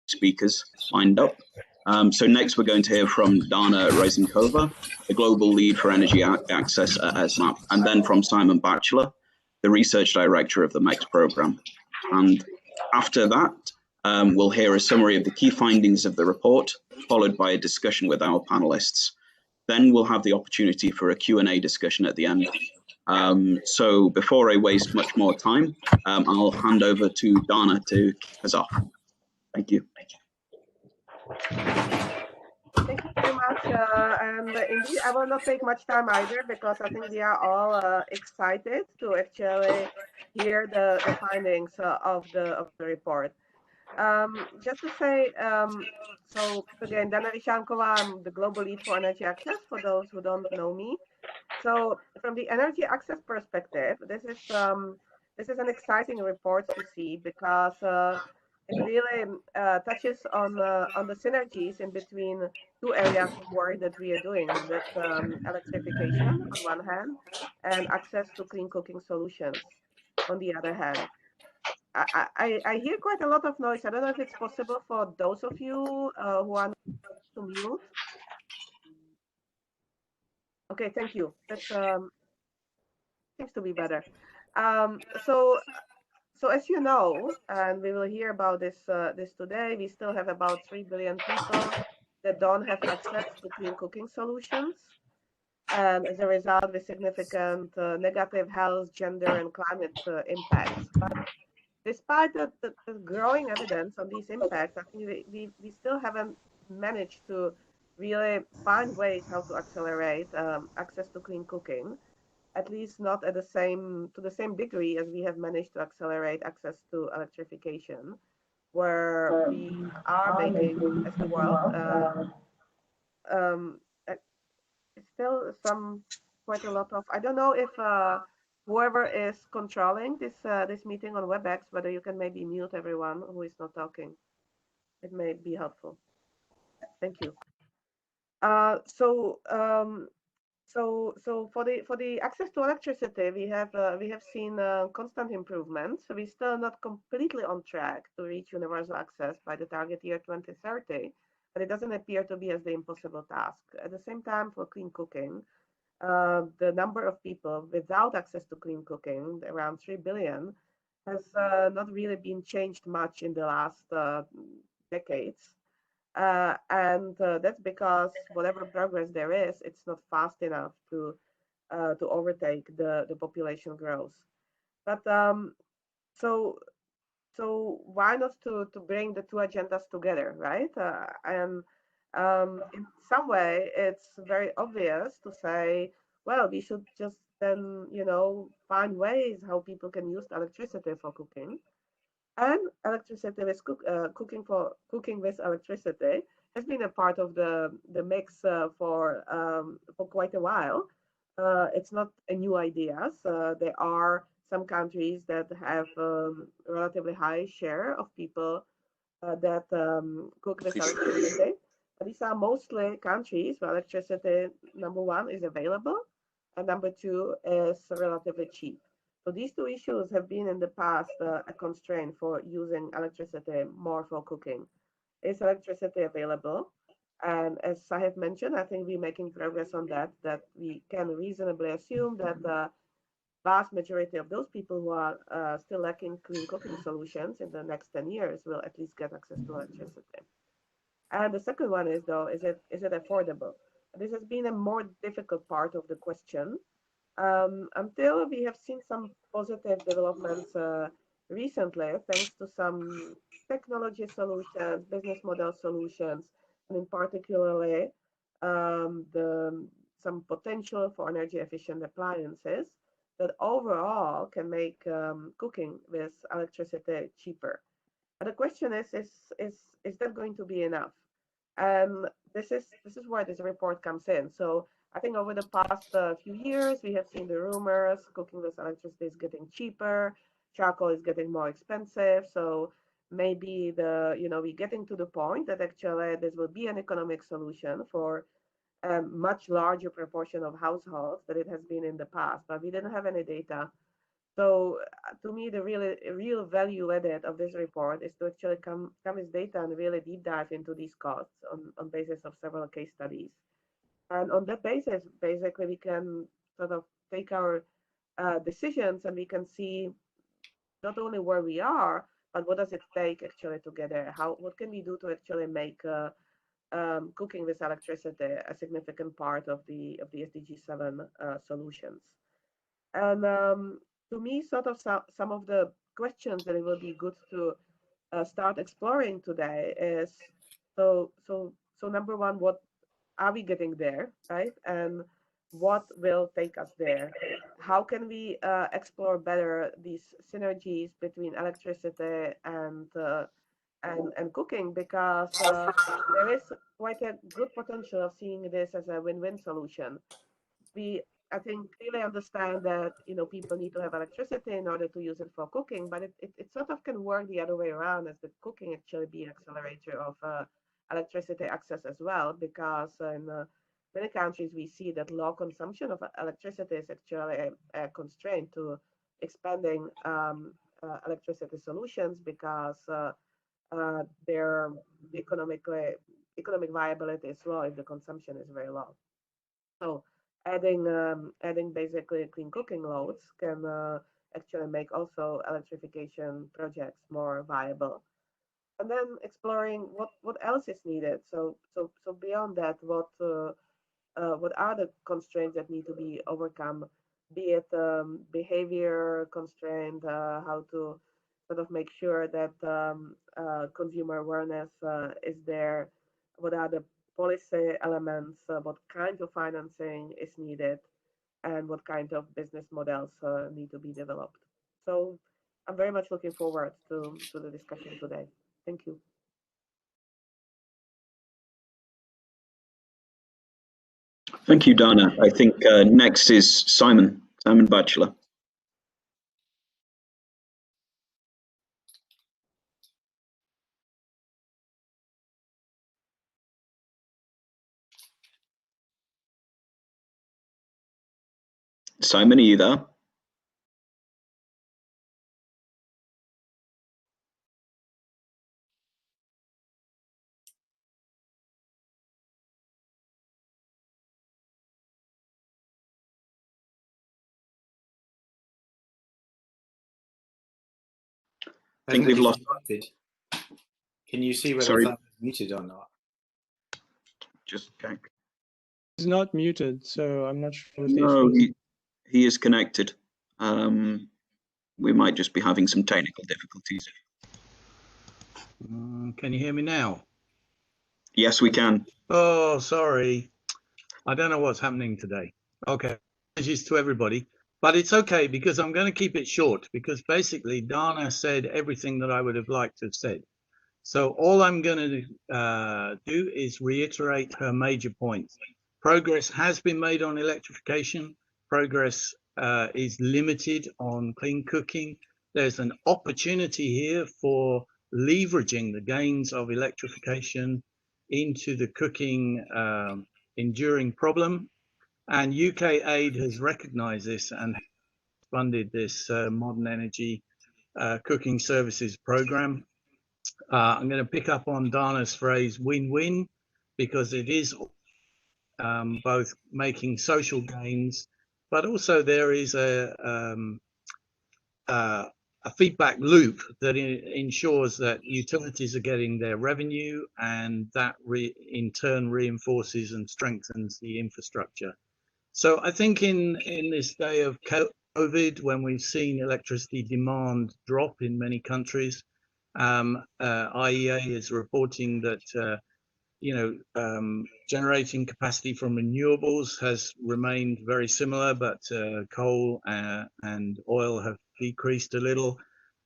speakers lined up. So next we're going to hear from Dana Ryzinkova, the Global Lead for Energy Access at ESMAP, and then from Simon Batchelor, the Research Director of the MECS program. And after that, we'll hear a summary of the key findings of the report, followed by a discussion with our panelists. Then we'll have the opportunity for a Q&A discussion at the end. So before I waste much more time, I'll hand over to Dana to kick us off. Thank you. Thank you very much. And indeed, I will not take much time either, because I think we are all excited to actually hear the findings of the report. Just to say, so again, Dana Ryzinkova, I'm the Global Lead for Energy Access, for those who don't know me. So from the energy access perspective, this is an exciting report to see, because it really touches on the synergies in between two areas of work that we are doing. That's electrification on one hand, and access to clean cooking solutions on the other hand. I hear quite a lot of noise. I don't know if it's possible for those of you who are to mute. Okay, thank you. That seems to be better. So as you know, and we will hear about this today, we still have about 3 billion people that don't have access to clean cooking solutions, and as a result, with significant negative health, gender, and climate impacts. But despite the growing evidence on these impacts, I think we still haven't managed to really find ways how to accelerate access to clean cooking, at least not at to the same degree as we have managed to accelerate access to electrification, where we are making, as the world, still quite a lot of. I don't know if whoever is controlling this meeting on WebEx, whether you can maybe mute everyone who is not talking. It may be helpful. Thank you. So for the access to electricity, we have seen constant improvements. So we're still not completely on track to reach universal access by the target year 2030, but it doesn't appear to be as the impossible task. At the same time, for clean cooking, the number of people without access to clean cooking, around 3 billion, has not really been changed much in the last decades. And that's because whatever progress there is, it's not fast enough to overtake the population growth. But so why not to bring the two agendas together, right? And in some way, it's very obvious to say, well, we should just then, find ways how people can use electricity for cooking. And electricity with cooking with electricity has been a part of the mix for quite a while. It's not a new idea. There are some countries that have relatively high share of people that cook with electricity. But these are mostly countries where electricity, number one, is available, and number two, is relatively cheap. So these two issues have been in the past a constraint for using electricity more for cooking. Is electricity available? And as I have mentioned, I think we're making progress on that we can reasonably assume that the vast majority of those people who are still lacking clean cooking solutions in the next 10 years will at least get access to electricity. And the second one is, though, is it affordable? This has been a more difficult part of the question. Until we have seen some positive developments recently, thanks to some technology solutions, business model solutions, and in particularly some potential for energy efficient appliances that overall can make cooking with electricity cheaper. And the question is that going to be enough? And this is where this report comes in. So I think over the past few years, we have seen the rumors cooking with electricity is getting cheaper, charcoal is getting more expensive. So maybe we're getting to the point that actually this will be an economic solution for a much larger proportion of households than it has been in the past. But we didn't have any data So to me, the real value added of this report is to actually come with data and really deep dive into these costs on basis of several case studies. And on that basis, basically, we can sort of take our decisions and we can see not only where we are, but what does it take actually to get there? What can we do to actually make cooking with electricity a significant part of the SDG 7 solutions? And to me, sort of some of the questions that it will be good to start exploring today is so number one, what are we getting there, right? And what will take us there? How can we explore better these synergies between electricity and cooking? Because there is quite a good potential of seeing this as a win-win solution. We, I think, clearly understand that people need to have electricity in order to use it for cooking, but it sort of can work the other way around, as the cooking actually be an accelerator of electricity access as well, because in many countries we see that low consumption of electricity is actually a constraint to expanding electricity solutions, because their economic viability is low if the consumption is very low. So adding basically clean cooking loads can actually make also electrification projects more viable. And then exploring what else is needed. So beyond that, what are the constraints that need to be overcome? Be it behavior constraint, how to sort of make sure that consumer awareness is there. What are the policy elements? What kind of financing is needed, and what kind of business models need to be developed? So I'm very much looking forward to the discussion today. Thank you. Thank you, Dana. I think next is Simon Batchelor. Simon, are you there? I think we've lost. Can you see whether Sorry. that's muted or not? Just check. He's not muted, so I'm not sure what the No, issue is. he is connected. We might just be having some technical difficulties. Can you hear me now? Yes, we can. Oh, sorry. I don't know what's happening today. Okay, apologies to everybody. But it's okay, because I'm going to keep it short, because basically Dana said everything that I would have liked to have said. So all I'm going to do is reiterate her major points. Progress has been made on electrification. Progress is limited on clean cooking. There's an opportunity here for leveraging the gains of electrification into the cooking enduring problem. And UK Aid has recognized this and funded this modern energy cooking services program. I'm going to pick up on Dana's phrase win-win, because it is both making social gains, but also there is a feedback loop that ensures that utilities are getting their revenue, and that in turn reinforces and strengthens the infrastructure. So I think in this day of COVID, when we've seen electricity demand drop in many countries, IEA is reporting that generating capacity from renewables has remained very similar, but coal and oil have decreased a little.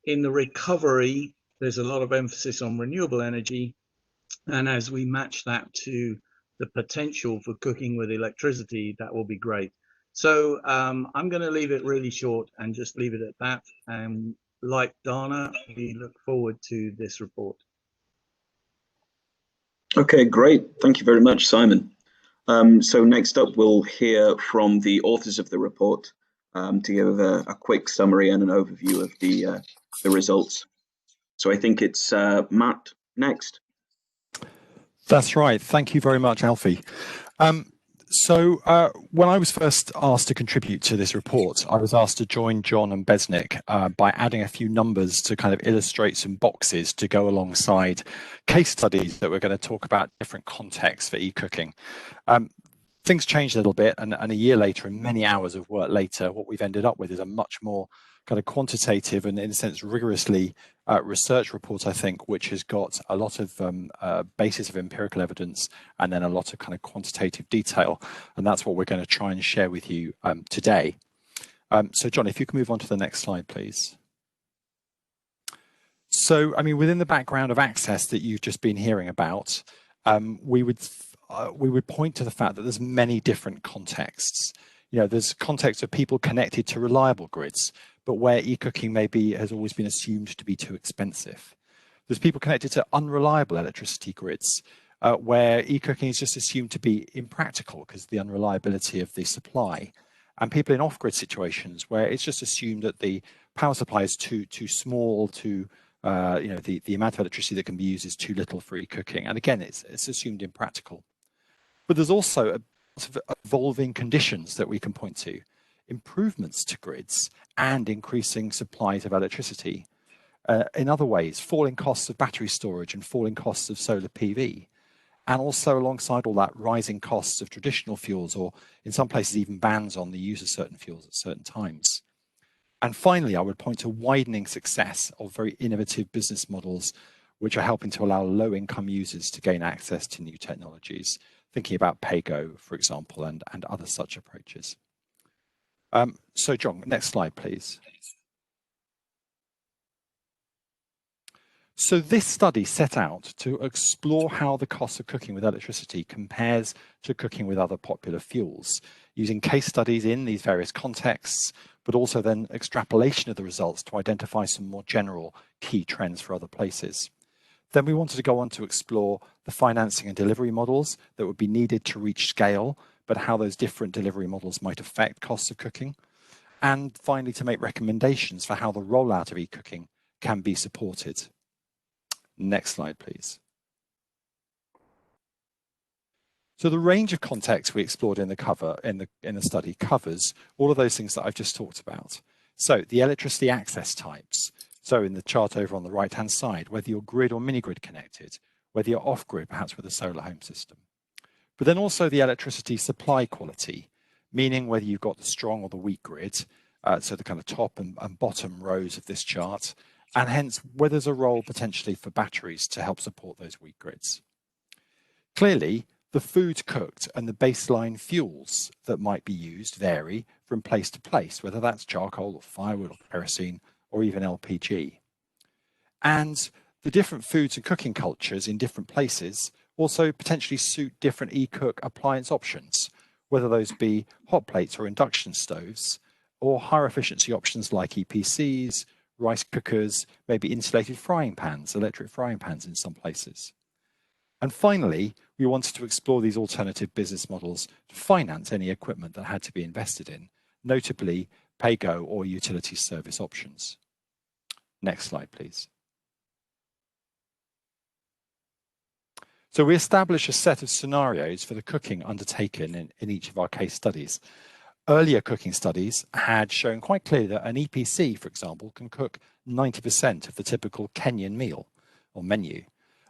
In the recovery, there's a lot of emphasis on renewable energy, and as we match that to the potential for cooking with electricity, that will be great. So I'm going to leave it really short and just leave it at that. And like Dana, we look forward to this report. Okay, great. Thank you very much, Simon. So next up, we'll hear from the authors of the report, to give a quick summary and an overview of the results. So I think it's Matt next. That's right. Thank you very much, Alfie. When I was first asked to contribute to this report, I was asked to join Jon and Besnik by adding a few numbers to kind of illustrate some boxes to go alongside case studies that we're going to talk about different contexts for e-cooking. Things changed a little bit, and a year later and many hours of work later, what we've ended up with is a much more kind of quantitative and, in a sense, rigorously research report, I think, which has got a lot of basis of empirical evidence and then a lot of kind of quantitative detail. And that's what we're going to try and share with you today. So, Jon, if you can move on to the next slide, please. So, I mean, within the background of access that you've just been hearing about, we would point to the fact that there's many different contexts. You know, there's context of people connected to reliable grids, but where e-cooking has always been assumed to be too expensive. There's people connected to unreliable electricity grids, where e-cooking is just assumed to be impractical because of the unreliability of the supply. And people in off-grid situations where it's just assumed that the power supply is too small, the amount of electricity that can be used is too little for e-cooking. And again, it's assumed impractical. But there's also a sort of evolving conditions that we can point to, improvements to grids and increasing supplies of electricity. In other ways, falling costs of battery storage and falling costs of solar PV. And also alongside all that, rising costs of traditional fuels, or in some places even bans on the use of certain fuels at certain times. And finally, I would point to widening success of very innovative business models, which are helping to allow low-income users to gain access to new technologies, thinking about pay-go, for example, and other such approaches. So, Jon, next slide, please. So this study set out to explore how the cost of cooking with electricity compares to cooking with other popular fuels, using case studies in these various contexts, but also then extrapolation of the results to identify some more general key trends for other places. Then we wanted to go on to explore the financing and delivery models that would be needed to reach scale, but how those different delivery models might affect costs of cooking. And finally, to make recommendations for how the rollout of e-cooking can be supported. Next slide, please. So the range of contexts we explored in the study covers all of those things that I've just talked about. So the electricity access types. So in the chart over on the right-hand side, whether you're grid or mini-grid connected, whether you're off-grid, perhaps with a solar home system. But then also the electricity supply quality, meaning whether you've got the strong or the weak grid, so the kind of top and bottom rows of this chart, and hence whether there's a role potentially for batteries to help support those weak grids. Clearly, the food cooked and the baseline fuels that might be used vary from place to place, whether that's charcoal or firewood or kerosene or even LPG. And the different foods and cooking cultures in different places also potentially suit different e-cook appliance options, whether those be hot plates or induction stoves, or higher efficiency options like EPCs, rice cookers, maybe insulated frying pans, electric frying pans in some places. And finally, we wanted to explore these alternative business models to finance any equipment that had to be invested in, notably pay-go or utility service options. Next slide, please. So we established a set of scenarios for the cooking undertaken in each of our case studies. Earlier cooking studies had shown quite clearly that an EPC, for example, can cook 90% of the typical Kenyan meal or menu.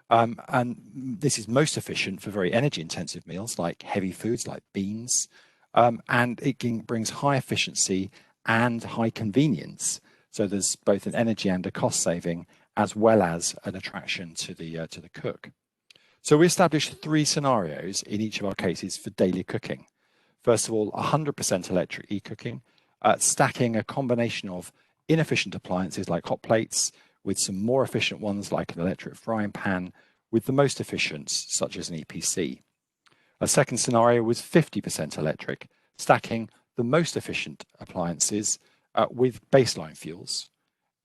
And this is most efficient for very energy intensive meals like heavy foods like beans. And it brings high efficiency and high convenience. So there's both an energy and a cost saving, as well as an attraction to the cook. So we established 3 scenarios in each of our cases for daily cooking. First of all, 100% electric e-cooking, stacking a combination of inefficient appliances like hot plates with some more efficient ones like an electric frying pan with the most efficient, such as an EPC. A second scenario was 50% electric, stacking the most efficient appliances with baseline fuels.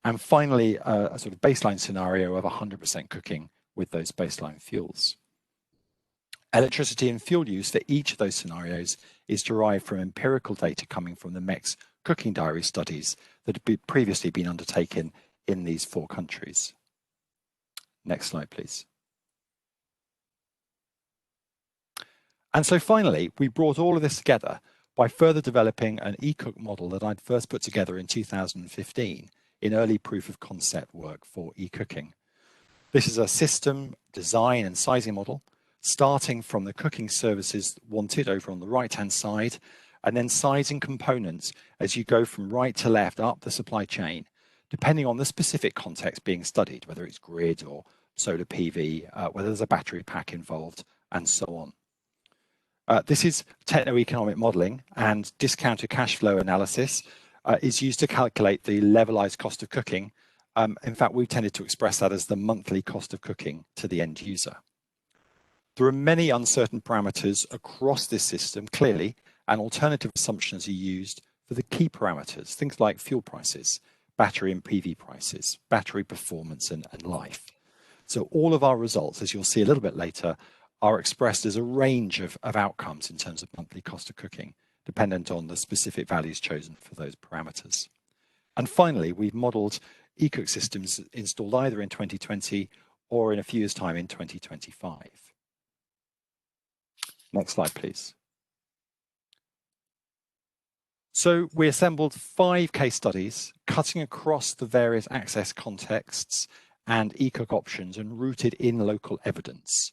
And finally, a sort of baseline scenario of 100% cooking with those baseline fuels. Electricity and fuel use for each of those scenarios is derived from empirical data coming from the MECS cooking diary studies that had previously been undertaken in these 4 countries. Next slide, please. And so finally, we brought all of this together by further developing an eCook model that I'd first put together in 2015 in early proof of concept work for eCooking. This is a system design and sizing model, starting from the cooking services wanted over on the right-hand side, and then sizing components as you go from right to left up the supply chain, depending on the specific context being studied, whether it's grid or solar PV, whether there's a battery pack involved, and so on. This is techno-economic modeling, and discounted cash flow analysis is used to calculate the levelized cost of cooking. In fact, we've tended to express that as the monthly cost of cooking to the end user. There are many uncertain parameters across this system, clearly, and alternative assumptions are used for the key parameters, things like fuel prices, battery and PV prices, battery performance, and life. So all of our results, as you'll see a little bit later, are expressed as a range of outcomes in terms of monthly cost of cooking, dependent on the specific values chosen for those parameters. And finally, we've modeled eCook systems installed either in 2020 or in a few years' time in 2025. Next slide, please. So we assembled 5 case studies cutting across the various access contexts and eCook options and rooted in local evidence.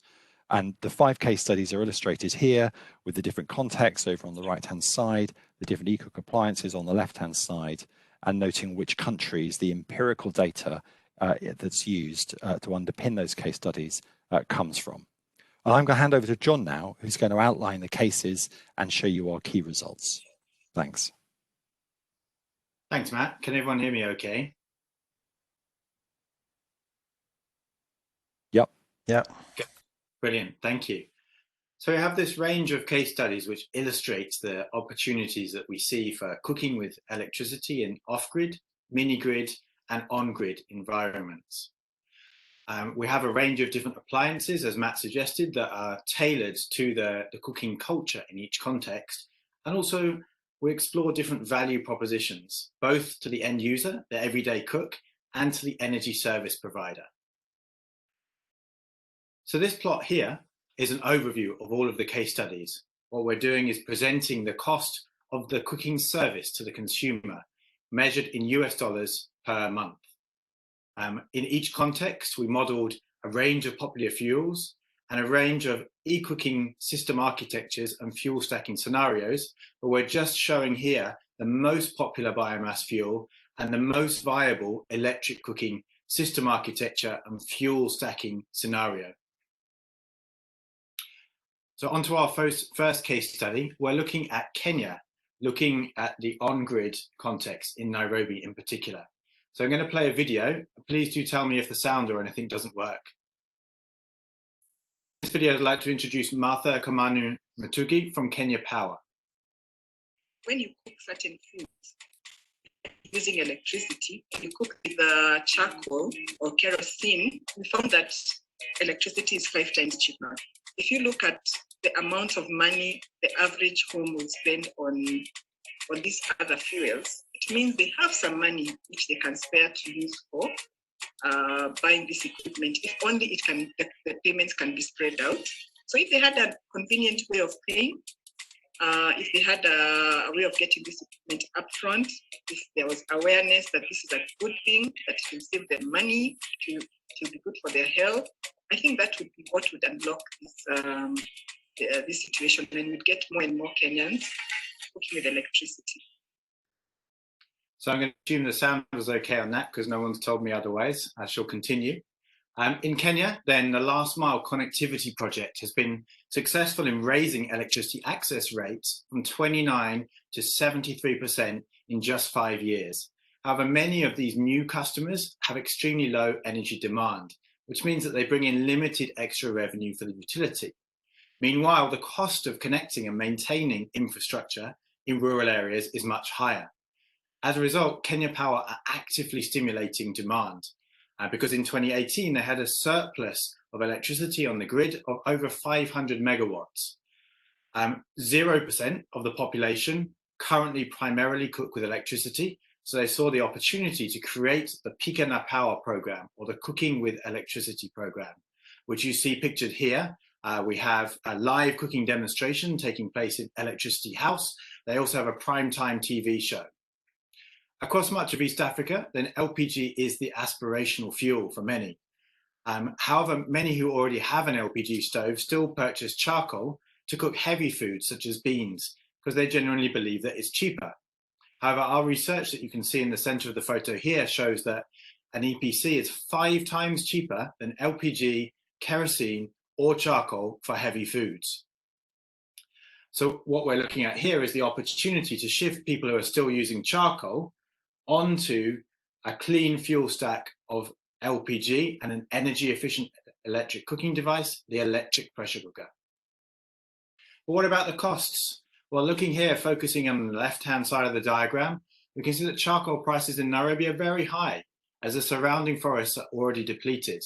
And the 5 case studies are illustrated here with the different contexts over on the right-hand side, the different eCook appliances on the left-hand side, and noting which countries the empirical data that's used to underpin those case studies comes from. And I'm going to hand over to Jon now, who's going to outline the cases and show you our key results. Thanks. Thanks, Matt. Can everyone hear me okay? Yep. Yeah. Brilliant, thank you. So we have this range of case studies which illustrates the opportunities that we see for cooking with electricity in off-grid, mini-grid, and on-grid environments. We have a range of different appliances, as Matt suggested, that are tailored to the cooking culture in each context. And also we explore different value propositions, both to the end user, the everyday cook, and to the energy service provider. So this plot here is an overview of all of the case studies. What we're doing is presenting the cost of the cooking service to the consumer, measured in US dollars per month. In each context, we modeled a range of popular fuels and a range of e-cooking system architectures and fuel stacking scenarios, but we're just showing here the most popular biomass fuel and the most viable electric cooking system architecture and fuel stacking scenario. So onto our first case study, we're looking at Kenya, looking at the on-grid context in Nairobi in particular. So I'm going to play a video. Please do tell me if the sound or anything doesn't work. In this video, I'd like to introduce Martha Kamanu Matugi from Kenya Power. When you cook certain foods using electricity, you cook with charcoal or kerosene, we found that electricity is 5 times cheaper. If you look at the amount of money the average home will spend on these other fuels, it means they have some money which they can spare to use for buying this equipment. If only the payments can be spread out. So if they had a convenient way of paying, if they had a way of getting this equipment upfront, if there was awareness that this is a good thing, that it will save them money, it will be good for their health, I think that would be what would unlock this situation, and we'd get more and more Kenyans cooking with electricity. So I'm going to assume the sound was okay on that because no one's told me otherwise. I shall continue. In Kenya, then, the last mile connectivity project has been successful in raising electricity access rates from 29 to 73% in just 5 years. However, many of these new customers have extremely low energy demand, which means that they bring in limited extra revenue for the utility. Meanwhile, the cost of connecting and maintaining infrastructure in rural areas is much higher. As a result, Kenya Power are actively stimulating demand because in 2018, they had a surplus of electricity on the grid of over 500 megawatts. 0% of the population currently primarily cook with electricity, so they saw the opportunity to create the Pika na Power program, or the Cooking with Electricity program, which you see pictured here. We have a live cooking demonstration taking place in Electricity House. They also have a primetime TV show. Across much of East Africa, then LPG is the aspirational fuel for many. However, many who already have an LPG stove still purchase charcoal to cook heavy foods such as beans, because they genuinely believe that it's cheaper. However, our research that you can see in the center of the photo here shows that an EPC is 5 times cheaper than LPG, kerosene, or charcoal for heavy foods. So what we're looking at here is the opportunity to shift people who are still using charcoal onto a clean fuel stack of LPG and an energy efficient electric cooking device, the electric pressure cooker. But what about the costs? Well, looking here, focusing on the left-hand side of the diagram, we can see that charcoal prices in Nairobi are very high, as the surrounding forests are already depleted.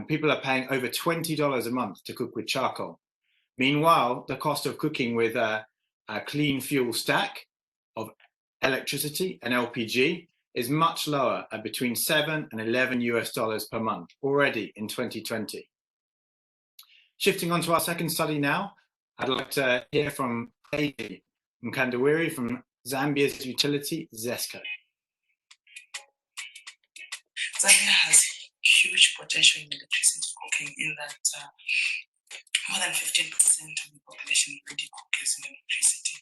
People are paying over $20 a month to cook with charcoal. Meanwhile, the cost of cooking with a clean fuel stack of electricity and LPG is much lower at between $7 and $11 per month already in 2020. Shifting on to our second study now, I'd like to hear from David Mkandawiri from Zambia's utility, ZESCO. Zambia has huge potential in electricity cooking in that more than 15% of the population already cook using electricity.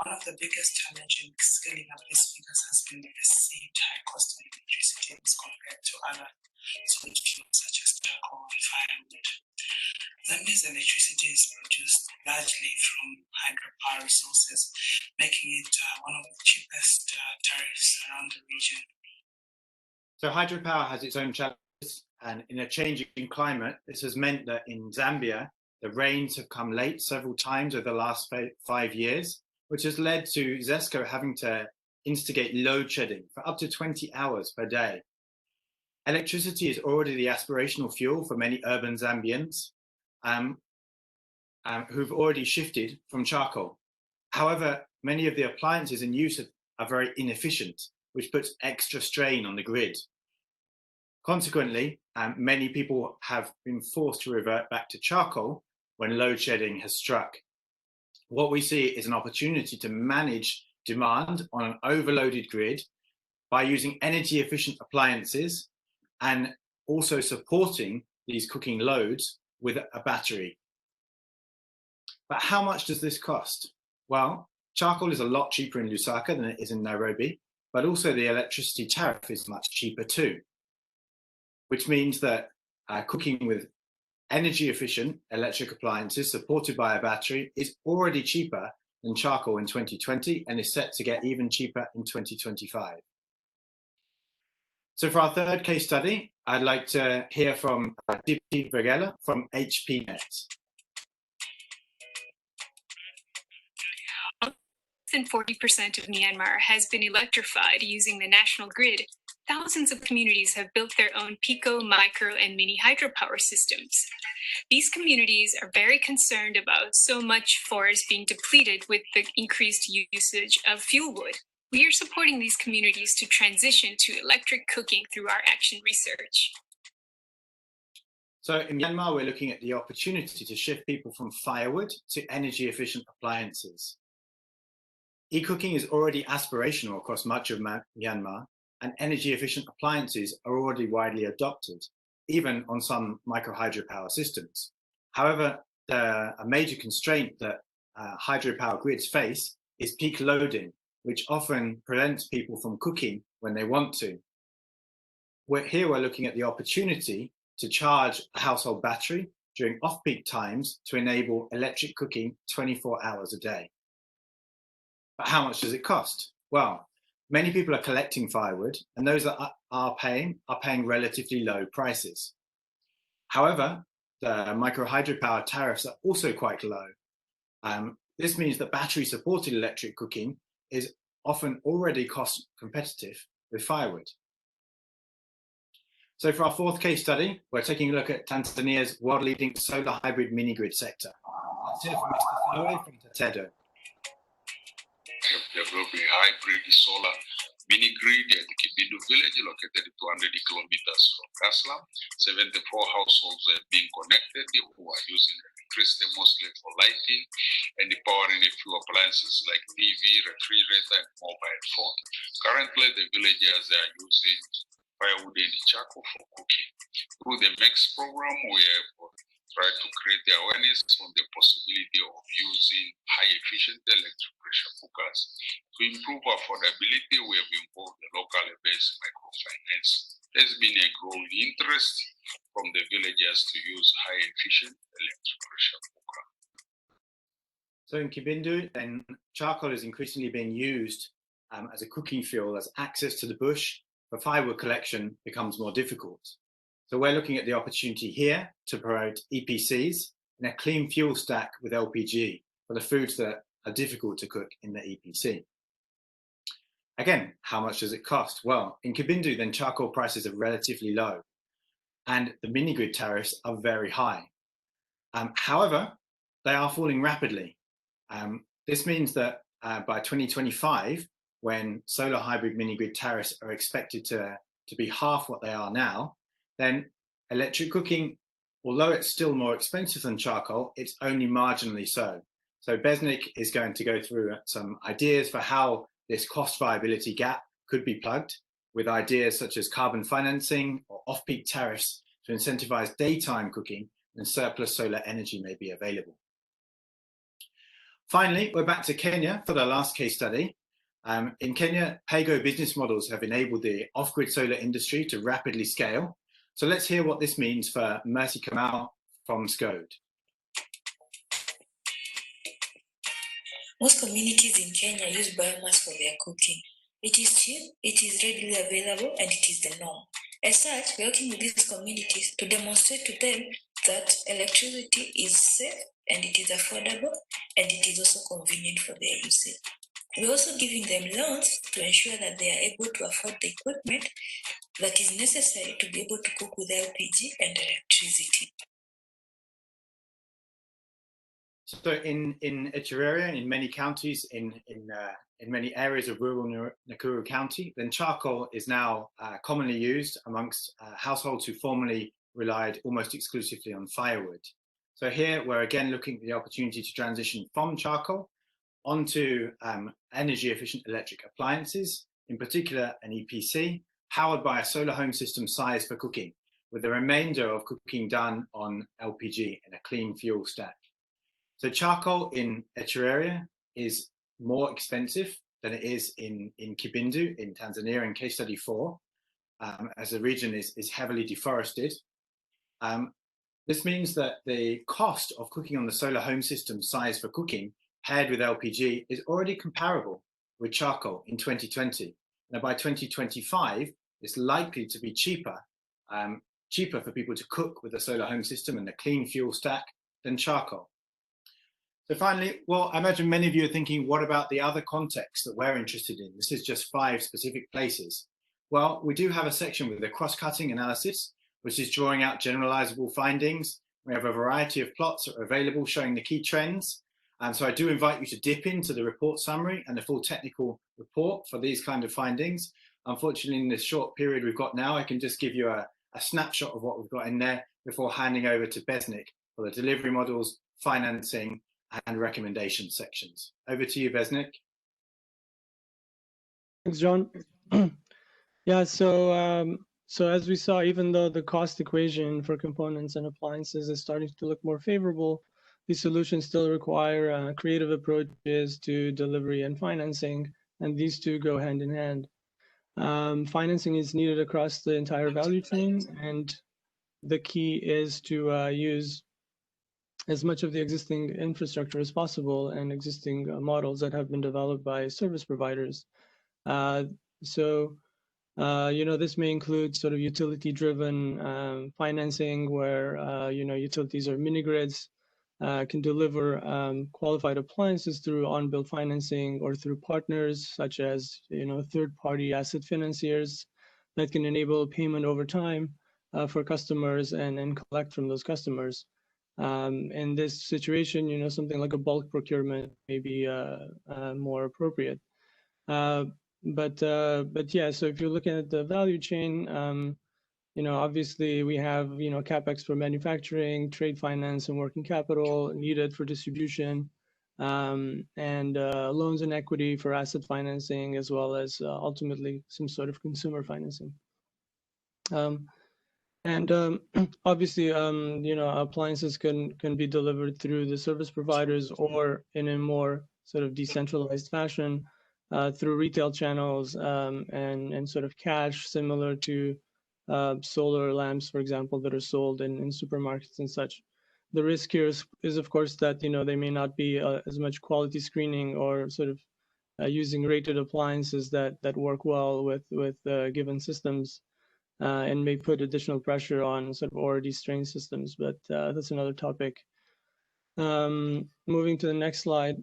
One of the biggest challenges in scaling up these figures has been the perceived high cost of electricity as compared to other solid fuels such as charcoal and firewood. Zambia's electricity is produced largely from hydropower resources, making it one of the cheapest tariffs around the region. So hydropower has its own challenges, and in a changing climate, this has meant that in Zambia, the rains have come late several times over the last 5 years, which has led to ZESCO having to instigate load shedding for up to 20 hours per day. Electricity is already the aspirational fuel for many urban Zambians who've already shifted from charcoal. However, many of the appliances in use are very inefficient, which puts extra strain on the grid. Consequently, many people have been forced to revert back to charcoal when load shedding has struck. What we see is an opportunity to manage demand on an overloaded grid by using energy efficient appliances and also supporting these cooking loads with a battery. But how much does this cost? Well, charcoal is a lot cheaper in Lusaka than it is in Nairobi, but also the electricity tariff is much cheaper too, which means that cooking with energy efficient electric appliances supported by a battery is already cheaper than charcoal in 2020 and is set to get even cheaper in 2025. So for our third case study, I'd like to hear from Dipti Vergela from HP MECS. Less than 40% of Myanmar has been electrified using the national grid. Thousands of communities have built their own pico, micro, and mini hydropower systems. These communities are very concerned about so much forest being depleted with the increased usage of fuel wood. We are supporting these communities to transition to electric cooking through our action research. So in Myanmar, we're looking at the opportunity to shift people from firewood to energy efficient appliances. E-cooking is already aspirational across much of Myanmar, and energy efficient appliances are already widely adopted, even on some micro hydropower systems. However, a major constraint that hydropower grids face is peak loading, which often prevents people from cooking when they want to. Here we're looking at the opportunity to charge a household battery during off-peak times to enable electric cooking 24 hours a day. But how much does it cost? Well, many people are collecting firewood, and those that are paying relatively low prices. However, the micro hydropower tariffs are also quite low. This means that battery-supported electric cooking is often already cost competitive with firewood. So for our fourth case study, we're taking a look at Tanzania's world-leading solar hybrid mini-grid sector. Let's hear from Mr. Flore from Tetedo. develop a hybrid solar mini grid at the Kibindu village located 200 kilometers from Kaslam. 74 households have been connected who are using electricity mostly for lighting and powering a few appliances like TV, refrigerator, and mobile phone. Currently, the villagers are using firewood and charcoal for cooking. Through the MECS program, we have tried to create awareness on the possibility of using high-efficient electric pressure cookers. To improve affordability, we have involved the locally based microfinance. There's been a growing interest from the villagers to use high-efficient electric pressure cooker. So in Kibindu, then charcoal is increasingly being used as a cooking fuel, as access to the bush for firewood collection becomes more difficult. So we're looking at the opportunity here to promote EPCs and a clean fuel stack with LPG for the foods that are difficult to cook in the EPC. Again, how much does it cost? Well, in Kibindu, then charcoal prices are relatively low and the mini-grid tariffs are very high. However, they are falling rapidly. This means that by 2025, when solar hybrid mini-grid tariffs are expected to be half what they are now, then electric cooking, although it's still more expensive than charcoal, it's only marginally so. So Besnik is going to go through some ideas for how this cost viability gap could be plugged, with ideas such as carbon financing or off-peak tariffs to incentivize daytime cooking when surplus solar energy may be available. Finally, we're back to Kenya for the last case study. In Kenya, pay-go business models have enabled the off-grid solar industry to rapidly scale. So let's hear what this means for Mercy Kamau from SCODE. Most communities in Kenya use biomass for their cooking. It is cheap, it is readily available, and it is the norm. As such, we are working with these communities to demonstrate to them that electricity is safe and it is affordable and it is also convenient for their usage. We're also giving them loans to ensure that they are able to afford the equipment that is necessary to be able to cook with LPG and electricity. So in Echureria, in many counties, in many areas of rural Nakuru County, then charcoal is now commonly used amongst households who formerly relied almost exclusively on firewood. So here we're again looking at the opportunity to transition from charcoal onto energy efficient electric appliances, in particular an EPC, powered by a solar home system sized for cooking, with the remainder of cooking done on LPG in a clean fuel stack. So charcoal in Echureria is more expensive than it is in Kibindu in Tanzania in case study 4, as the region is heavily deforested. This means that the cost of cooking on the solar home system sized for cooking paired with LPG is already comparable with charcoal in 2020. Now by 2025, it's likely to be cheaper for people to cook with a solar home system and a clean fuel stack than charcoal. So finally, well, I imagine many of you are thinking, what about the other contexts that we're interested in? This is just 5 specific places. Well, we do have a section with a cross-cutting analysis, which is drawing out generalizable findings. We have a variety of plots that are available showing the key trends. So I do invite you to dip into the report summary and the full technical report for these kind of findings. Unfortunately, in this short period we've got now, I can just give you a snapshot of what we've got in there before handing over to Besnik for the delivery models, financing, and recommendation sections. Over to you, Besnik. Thanks, John. Yeah, so as we saw, even though the cost equation for components and appliances is starting to look more favorable, these solutions still require creative approaches to delivery and financing, and these two go hand in hand. Financing is needed across the entire value chain, and the key is to use as much of the existing infrastructure as possible and existing models that have been developed by service providers. This may include sort of utility-driven financing where, utilities or mini-grids can deliver qualified appliances through on-bill financing or through partners such as, third-party asset financiers that can enable payment over time for customers and collect from those customers. In this situation, something like a bulk procurement may be more appropriate. But yeah, so if you're looking at the value chain, obviously we have, CapEx for manufacturing, trade finance, and working capital needed for distribution, and loans and equity for asset financing, as well as ultimately some sort of consumer financing. Obviously, appliances can be delivered through the service providers or in a more sort of decentralized fashion through retail channels and sort of cash, similar to solar lamps, for example, that are sold in supermarkets and such. The risk here is of course, that they may not be as much quality screening or sort of using rated appliances that work well with given systems. And may put additional pressure on sort of already strained systems, but that's another topic. Moving to the next slide.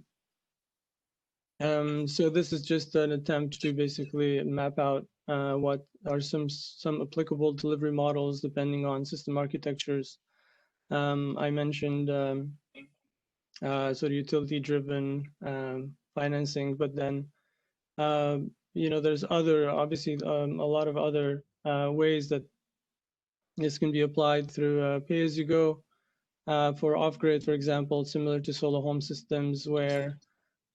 So this is just an attempt to basically map out what are some applicable delivery models depending on system architectures. I mentioned sort of utility-driven financing, but then there's obviously a lot of other ways that this can be applied through pay-as-you-go for off-grid, for example, similar to solar home systems, where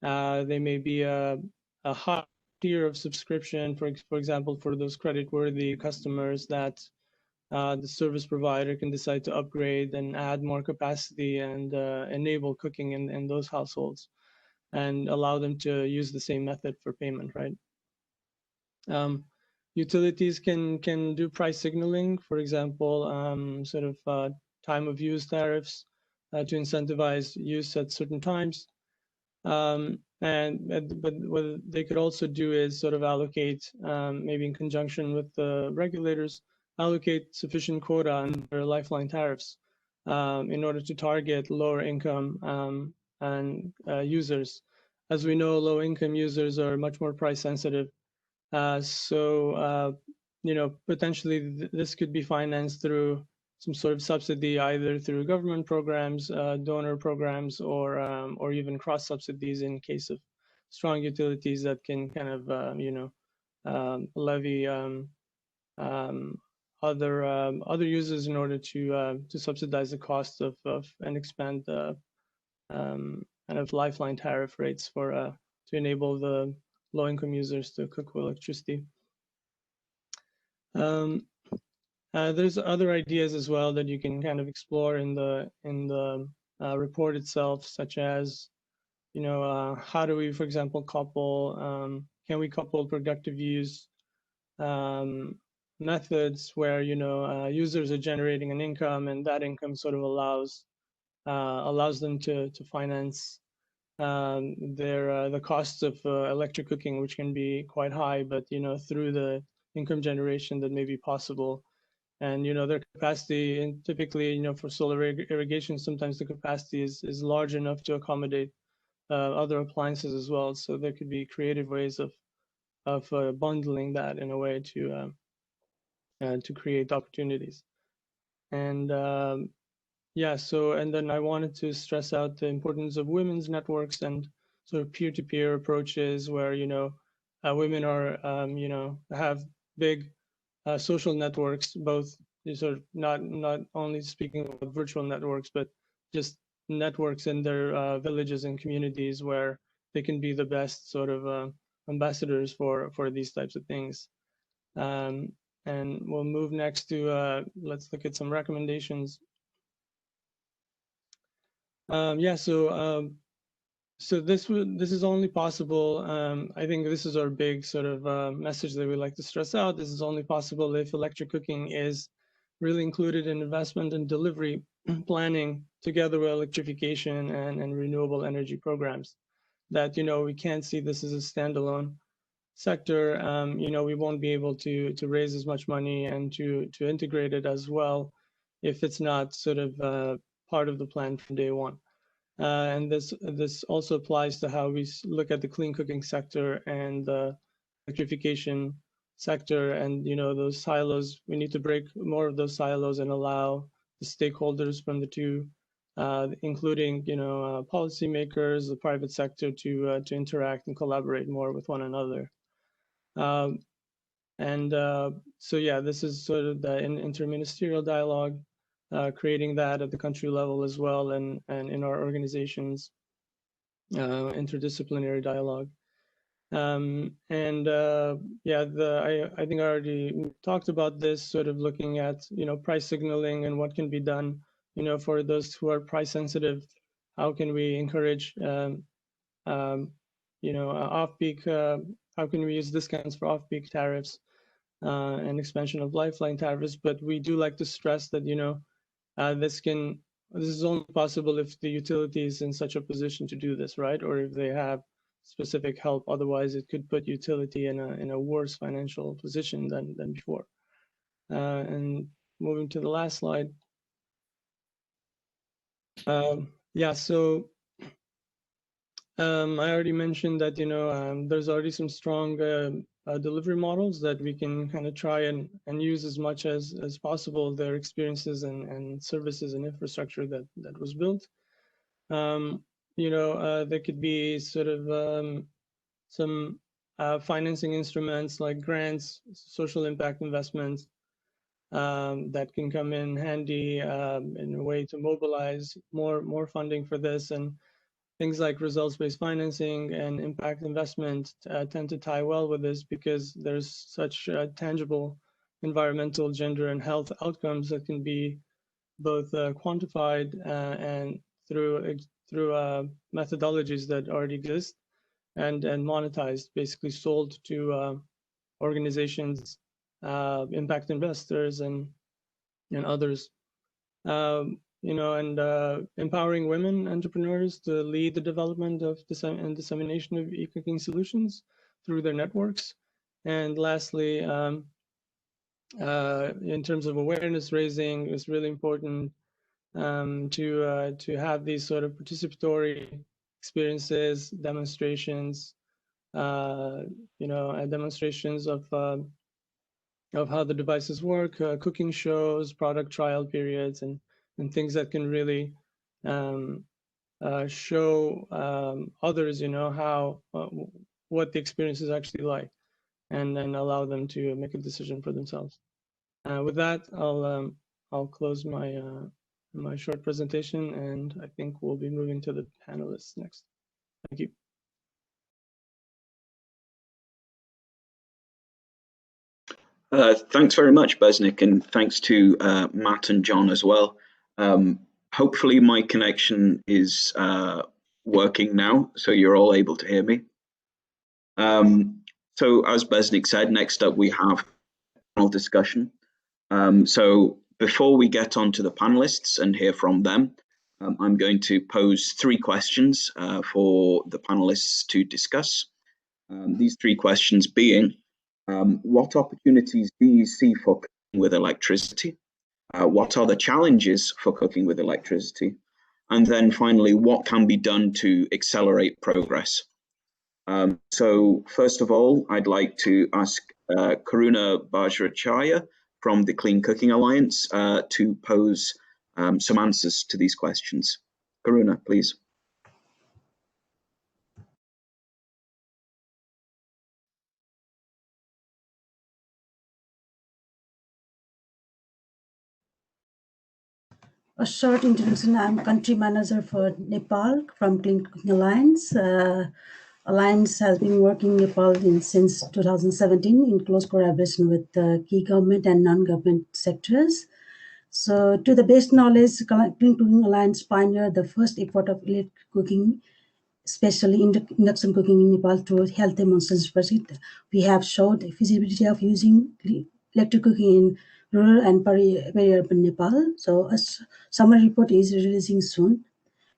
they may be a high tier of subscription, for example, for those credit-worthy customers that the service provider can decide to upgrade and add more capacity and enable cooking in those households and allow them to use the same method for payment, right? Utilities can do price signaling, for example, sort of time of use tariffs to incentivize use at certain times. But what they could also do is sort of allocate, maybe in conjunction with the regulators, allocate sufficient quota under lifeline tariffs in order to target lower income and users. As we know, low income users are much more price sensitive. So potentially this could be financed through some sort of subsidy, either through government programs, donor programs, or even cross subsidies in case of strong utilities that can kind of levy other users in order to subsidize the cost of and expand the kind of lifeline tariff rates for to enable the low-income users to cook with electricity. There's other ideas as well that you can kind of explore in the report itself, such as, how do we, for example, couple, can we couple productive use methods where, users are generating an income, and that income sort of allows them to finance the costs of electric cooking, which can be quite high, but through the income generation that may be possible. And their capacity, and typically for solar irrigation, sometimes the capacity is large enough to accommodate other appliances as well. So there could be creative ways of bundling that in a way to create opportunities. And yeah, so, and then I wanted to stress out the importance of women's networks and sort of peer-to-peer approaches where, women are, have big social networks, both sort of not only speaking about virtual networks, but just networks in their villages and communities where they can be the best sort of ambassadors for these types of things. And we'll move next to, let's look at some recommendations. Yeah, so this is only possible. I think this is our big sort of message that we like to stress out. This is only possible if electric cooking is really included in investment and delivery planning together with electrification and renewable energy programs. That we can't see this as a standalone sector. We won't be able to raise as much money and to integrate it as well if it's not sort of part of the plan from day one. And this also applies to how we look at the clean cooking sector and the electrification sector, and those silos. We need to break more of those silos and allow the stakeholders from the two including policymakers, the private sector to interact and collaborate more with one another. So yeah, this is sort of the interministerial dialogue, creating that at the country level as well, and in our organizations, interdisciplinary dialogue. Yeah, I think I already talked about this, sort of looking at price signaling and what can be done for those who are price sensitive. How can we encourage off-peak, how can we use discounts for off-peak tariffs and expansion of lifeline tariffs? But we do like to stress that this is only possible if the utility is in such a position to do this, right? Or if they have specific help. Otherwise, it could put utility in a worse financial position than before. And moving to the last slide. Yeah, so I already mentioned that there's already some strong delivery models that we can kind of try and use as much as possible, their experiences and services and infrastructure that was built. There could be sort of some financing instruments like grants, social impact investments that can come in handy in a way to mobilize more funding for this. And things like results-based financing and impact investment tend to tie well with this, because there's such tangible environmental, gender, and health outcomes that can be both quantified and through methodologies that already exist and monetized, basically sold to organizations, impact investors, and others. Empowering women entrepreneurs to lead the development of and dissemination of e-cooking solutions through their networks. And lastly, in terms of awareness raising, it's really important to have these sort of participatory experiences, demonstrations, demonstrations of how the devices work, cooking shows, product trial periods, and things that can really show others, how what the experience is actually like, and then allow them to make a decision for themselves. With that, I'll close my my short presentation, and I think we'll be moving to the panelists next. Thank you. Thanks very much, Besnik, and thanks to Matt and Jon as well. Hopefully my connection is working now, so you're all able to hear me. So as Besnik said, next up we have panel discussion. So before we get on to the panelists and hear from them, I'm going to pose 3 questions for the panelists to discuss. These 3 questions being, what opportunities do you see for cooking with electricity? What are the challenges for cooking with electricity? And then finally, what can be done to accelerate progress? So first of all, I'd like to ask Karuna Bajrachaya from the Clean Cooking Alliance to pose some answers to these questions. Karuna, please. A short introduction. I'm country manager for Nepal from Clean Cooking Alliance. Alliance has been working in Nepal since 2017 in close collaboration with key government and non-government sectors. So to the best knowledge, Clean Cooking Alliance pioneered the first effort of electric cooking, especially induction cooking in Nepal, through health demonstration project. We have showed the feasibility of using electric cooking in rural and peri-urban Nepal. So a summary report is releasing soon.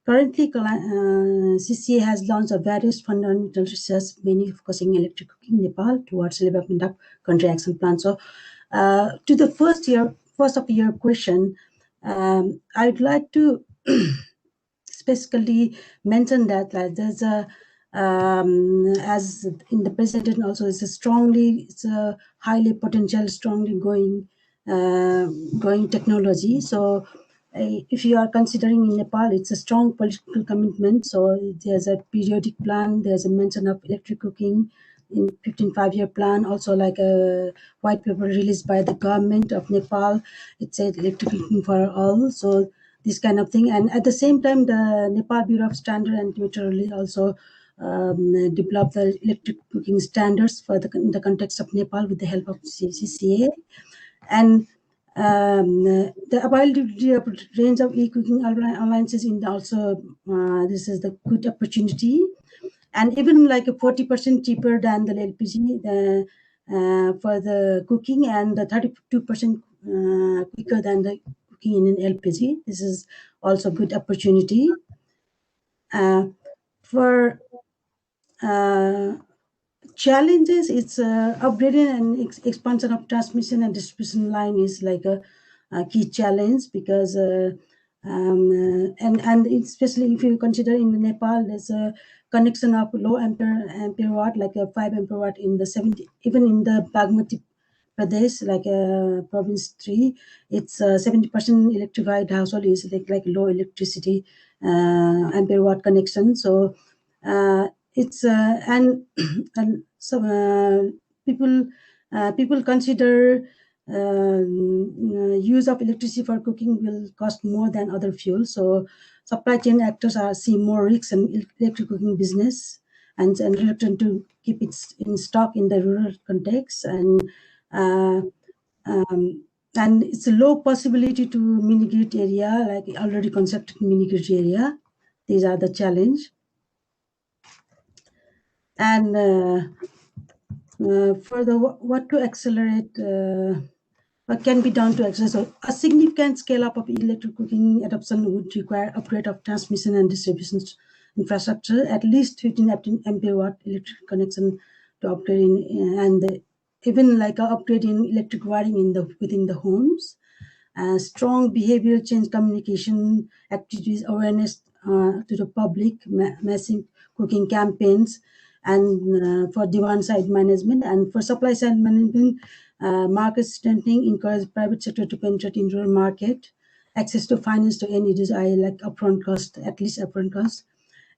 Currently, CCA has launched a various fundamental research, mainly focusing electric cooking in Nepal towards development of country action plan. So to the first of your question, I'd like to specifically mention that there's a as in the presentation also, it's a highly potential, strongly going technology. So if you are considering in Nepal, it's a strong political commitment. So there's a periodic plan. There's a mention of electric cooking in 15 5-year plan. Also, like a white paper released by the government of Nepal. It said electric cooking for all. So this kind of thing. And at the same time, the Nepal Bureau of Standard and Metrology also developed the electric cooking standards for in the context of Nepal with the help of CCA. And the availability of range of e-cooking alliances in also this is the good opportunity, and even like a 40% cheaper than the LPG for the cooking, and the 32% quicker than the cooking in an LPG. This is also good opportunity for. Challenges, it's upgrading and expansion of transmission and distribution line is like a key challenge, because and especially if you consider in Nepal, there's a connection of low ampere watt, like a 5 ampere watt in the 70, even in the Bagmati Pradesh, like province 3, it's 70% electrified household is like low electricity ampere watt connection. So it's and so people consider use of electricity for cooking will cost more than other fuels. So supply chain actors see more risks in electric cooking business, and reluctant to keep it in stock in the rural context, and it's a low possibility to mini grid area, like already constructed mini grid area. These are the challenge. And further, what to accelerate, what can be done to accelerate? So a significant scale up of electric cooking adoption would require upgrade of transmission and distribution infrastructure, at least 15 ampere watt electric connection to upgrade in, and even like a upgrade in electric wiring in within the homes. Strong behavioral change communication activities, awareness to the public, massive cooking campaigns, and for demand side management, and for supply side management, market strengthening, encourage private sector to penetrate in rural market, access to finance to any desire, like upfront cost, at least upfront cost.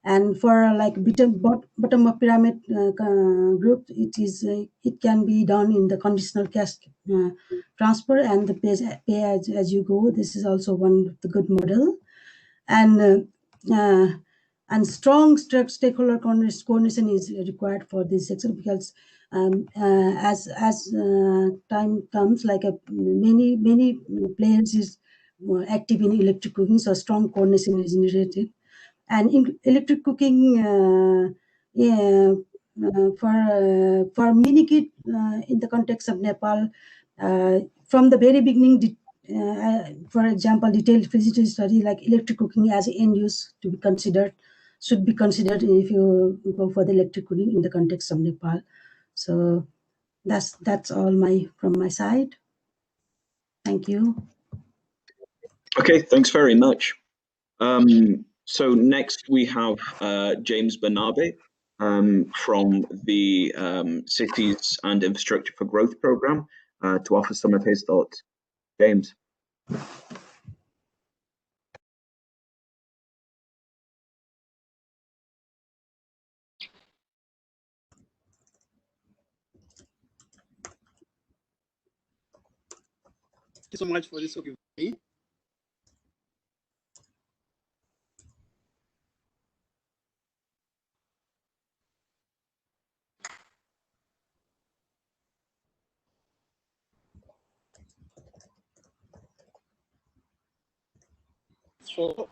And for like bottom up pyramid group, it can be done in the conditional cash transfer and the pay as you go. This is also one of the good model, and strong stakeholder coordination is required for this sector, because as time comes, like many players is active in electric cooking, so strong coordination is needed. And in electric cooking, for mini grid in the context of Nepal, from the very beginning, for example, detailed feasibility study like electric cooking as end use to be considered, should be considered if you go for the electric cooking in the context of Nepal. So that's all from my side. Thank you. Okay, thanks very much. So next we have James Bernabe from the Cities and Infrastructure for Growth program to offer some of his thoughts. James. Thank you so much for this opportunity. So,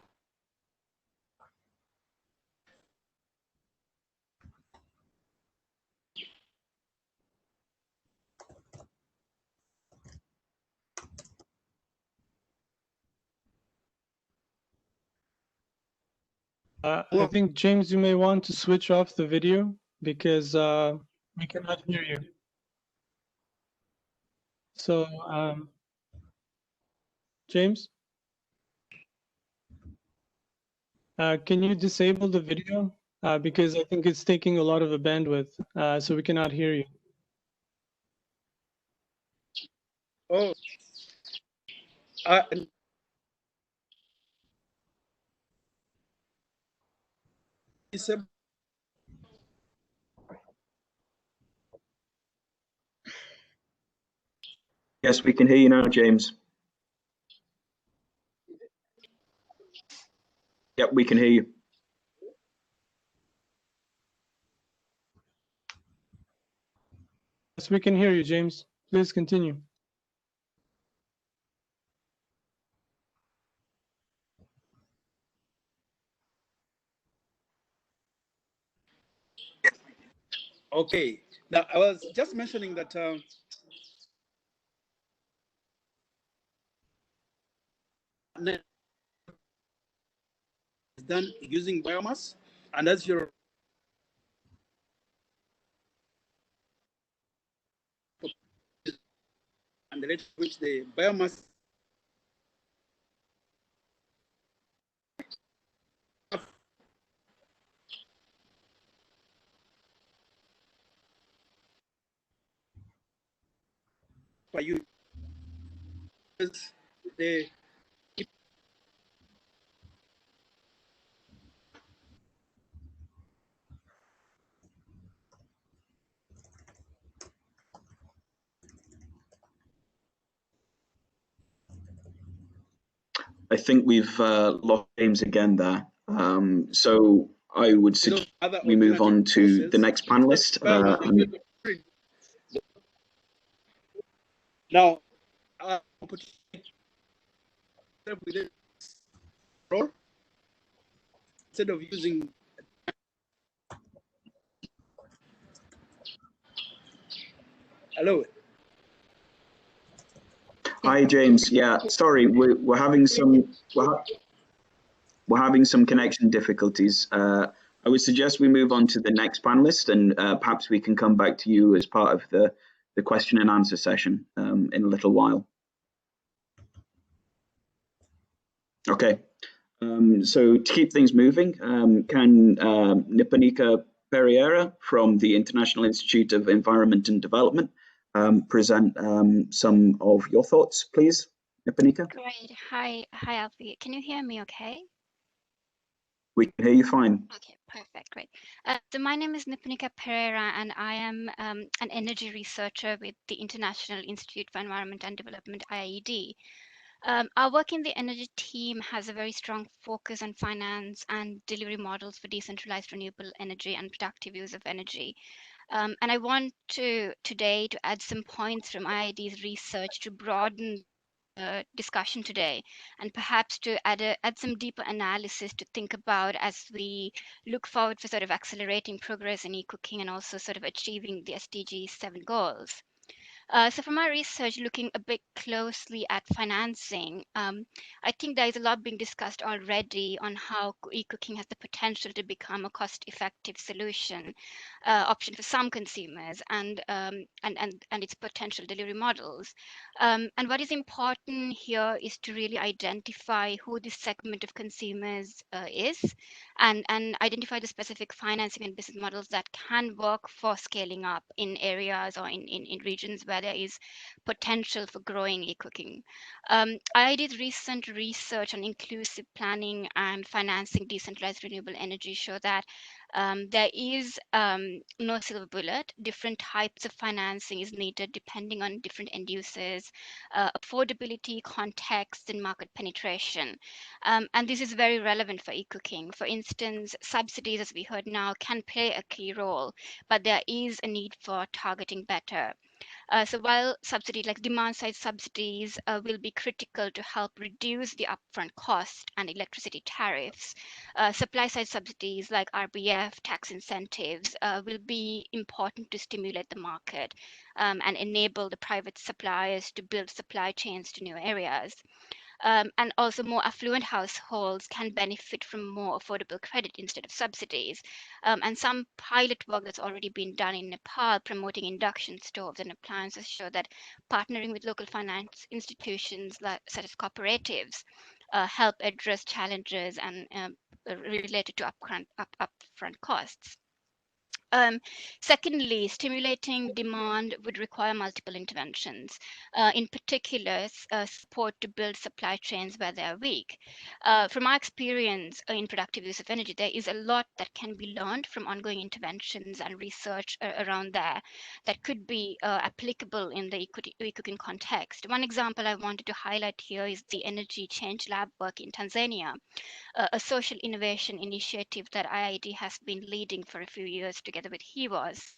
I think, James, you may want to switch off the video because we cannot hear you. So, James, can you disable the video? Because I think it's taking a lot of the bandwidth, so we cannot hear you. oh, disable. Yes, we can hear you now, James. Yep, we can hear you. Yes, we can hear you, James. Please continue. Okay. Now, I was just mentioning that is done using biomass, and as your and the rate at which the biomass for you the I think we've lost James again there. So I would suggest we move on to the next panelist. Now, instead of using hello. Hi, James. Yeah, sorry, we're having some connection difficulties. I would suggest we move on to the next panelist, and perhaps we can come back to you as part of the question and answer session in a little while. Okay. So to keep things moving, can Nipanika Pereira from the International Institute of Environment and Development present some of your thoughts, please, Nipanika? Great. Hi, Alfie. Can you hear me okay? We can hear you fine. Okay, perfect, great. So my name is Nipanika Pereira, and I am an energy researcher with the International Institute for Environment and Development, IIED. Our work in the energy team has a very strong focus on finance and delivery models for decentralized renewable energy and productive use of energy. And I want today to add some points from IIED's research to broaden discussion today, and perhaps to add some deeper analysis to think about as we look forward for sort of accelerating progress in e-cooking and also sort of achieving the SDG 7 goals. So from my research, looking a bit closely at financing, I think there is a lot being discussed already on how e-cooking has the potential to become a cost-effective solution option for some consumers and its potential delivery models. And what is important here is to really identify who this segment of consumers is, and identify the specific financing and business models that can work for scaling up in areas or in regions where there is potential for growing e-cooking. IIED's recent research on inclusive planning and financing decentralized renewable energy show that there is no silver bullet. Different types of financing is needed depending on different end users, affordability, context, and market penetration. And this is very relevant for e-cooking. For instance, subsidies, as we heard now, can play a key role, but there is a need for targeting better. So while subsidy like demand side subsidies will be critical to help reduce the upfront cost and electricity tariffs, supply side subsidies like RBF tax incentives will be important to stimulate the market and enable the private suppliers to build supply chains to new areas. And also more affluent households can benefit from more affordable credit instead of subsidies. And some pilot work that's already been done in Nepal promoting induction stoves and appliances show that partnering with local finance institutions such as cooperatives help address challenges and related to upfront costs. Secondly, stimulating demand would require multiple interventions, in particular, support to build supply chains where they are weak. From my experience in productive use of energy, there is a lot that can be learned from ongoing interventions and research around there that could be applicable in the e-cooking context. One example I wanted to highlight here is the Energy Change Lab work in Tanzania, a social innovation initiative that IIED has been leading for a few years together with HEWAS.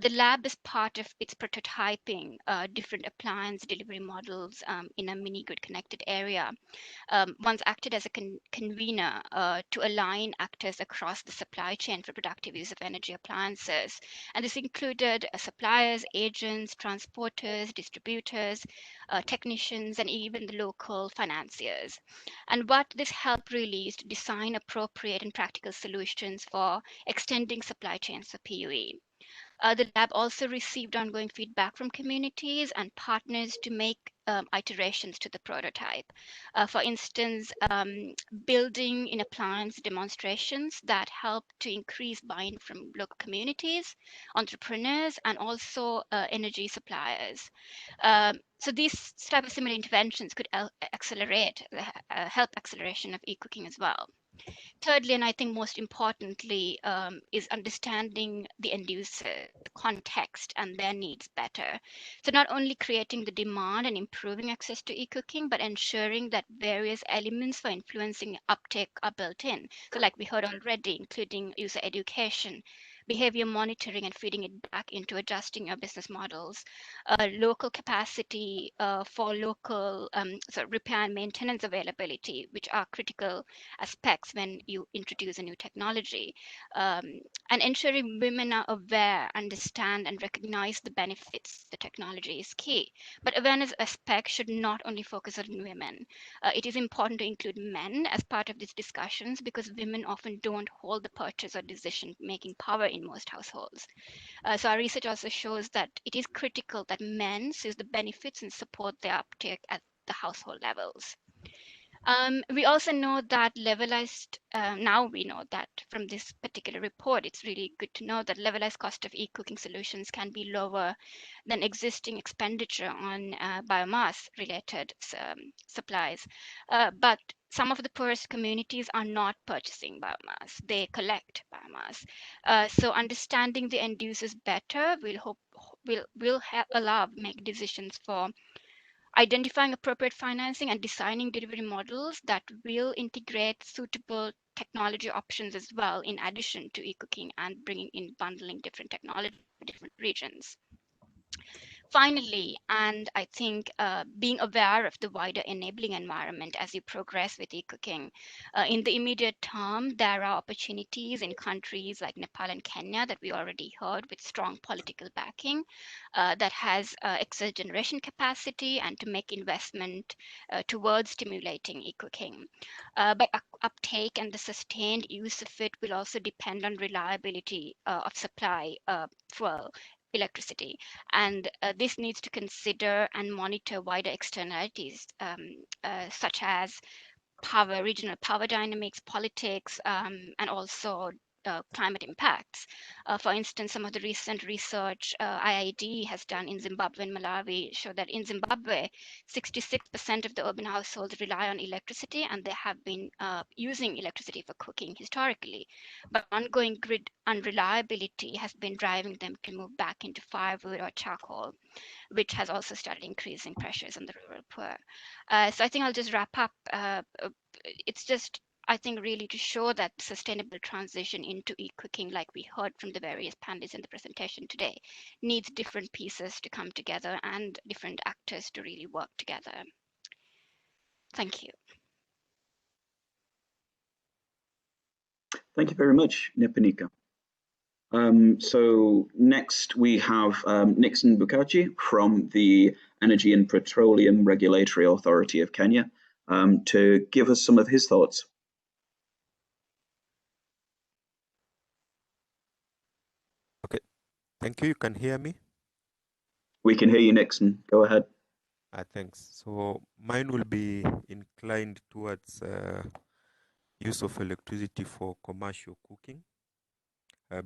The lab is part of its prototyping different appliance delivery models in a mini grid connected area. Once acted as a convener to align actors across the supply chain for productive use of energy appliances. And this included suppliers, agents, transporters, distributors, technicians, and even the local financiers. And what this helped really is to design appropriate and practical solutions for extending supply chains for PUE. The lab also received ongoing feedback from communities and partners to make iterations to the prototype. For instance, building in appliance demonstrations that help to increase buy-in from local communities, entrepreneurs, and also energy suppliers. So these type of similar interventions could accelerate, help acceleration of e-cooking as well. Thirdly, and I think most importantly, is understanding the end user, the context, and their needs better. So not only creating the demand and improving access to e-cooking, but ensuring that various elements for influencing uptake are built in. So like we heard already, including user education, behavior monitoring and feeding it back into adjusting your business models, local capacity for local repair and maintenance availability, which are critical aspects when you introduce a new technology, and ensuring women are aware, understand, and recognize the benefits the technology is key. But awareness aspect should not only focus on women. It is important to include men as part of these discussions because women often don't hold the purchase or decision-making power in most households. So our research also shows that it is critical that men see the benefits and support their uptake at the household levels. We also know that levelized, now we know that from this particular report, it's really good to know that levelized cost of e-cooking solutions can be lower than existing expenditure on biomass related supplies. But some of the poorest communities are not purchasing biomass, they collect biomass. So understanding the end users better will allow make decisions for identifying appropriate financing and designing delivery models that will integrate suitable technology options as well, in addition to e-cooking and bringing in bundling different technology for different regions. Finally, and I think being aware of the wider enabling environment as you progress with e-cooking. In the immediate term, there are opportunities in countries like Nepal and Kenya that we already heard with strong political backing that has excess generation capacity and to make investment towards stimulating e-cooking. But uptake and the sustained use of it will also depend on reliability of supply for electricity. And this needs to consider and monitor wider externalities such as power, regional power dynamics, politics, and also climate impacts. For instance, some of the recent research IIED has done in Zimbabwe and Malawi show that in Zimbabwe, 66% of the urban households rely on electricity and they have been using electricity for cooking historically. But ongoing grid unreliability has been driving them to move back into firewood or charcoal, which has also started increasing pressures on the rural poor. So I think I'll just wrap up. It's just, I think, really to show that sustainable transition into e-cooking, like we heard from the various panelists in the presentation today, needs different pieces to come together and different actors to really work together. Thank you. Thank you very much, Nipanika. So next we have Nixon Bukachi from the Energy and Petroleum Regulatory Authority of Kenya to give us some of his thoughts. Okay, thank you. You can hear me? We can hear you, Nixon. Go ahead. Thanks. So mine will be inclined towards use of electricity for commercial cooking.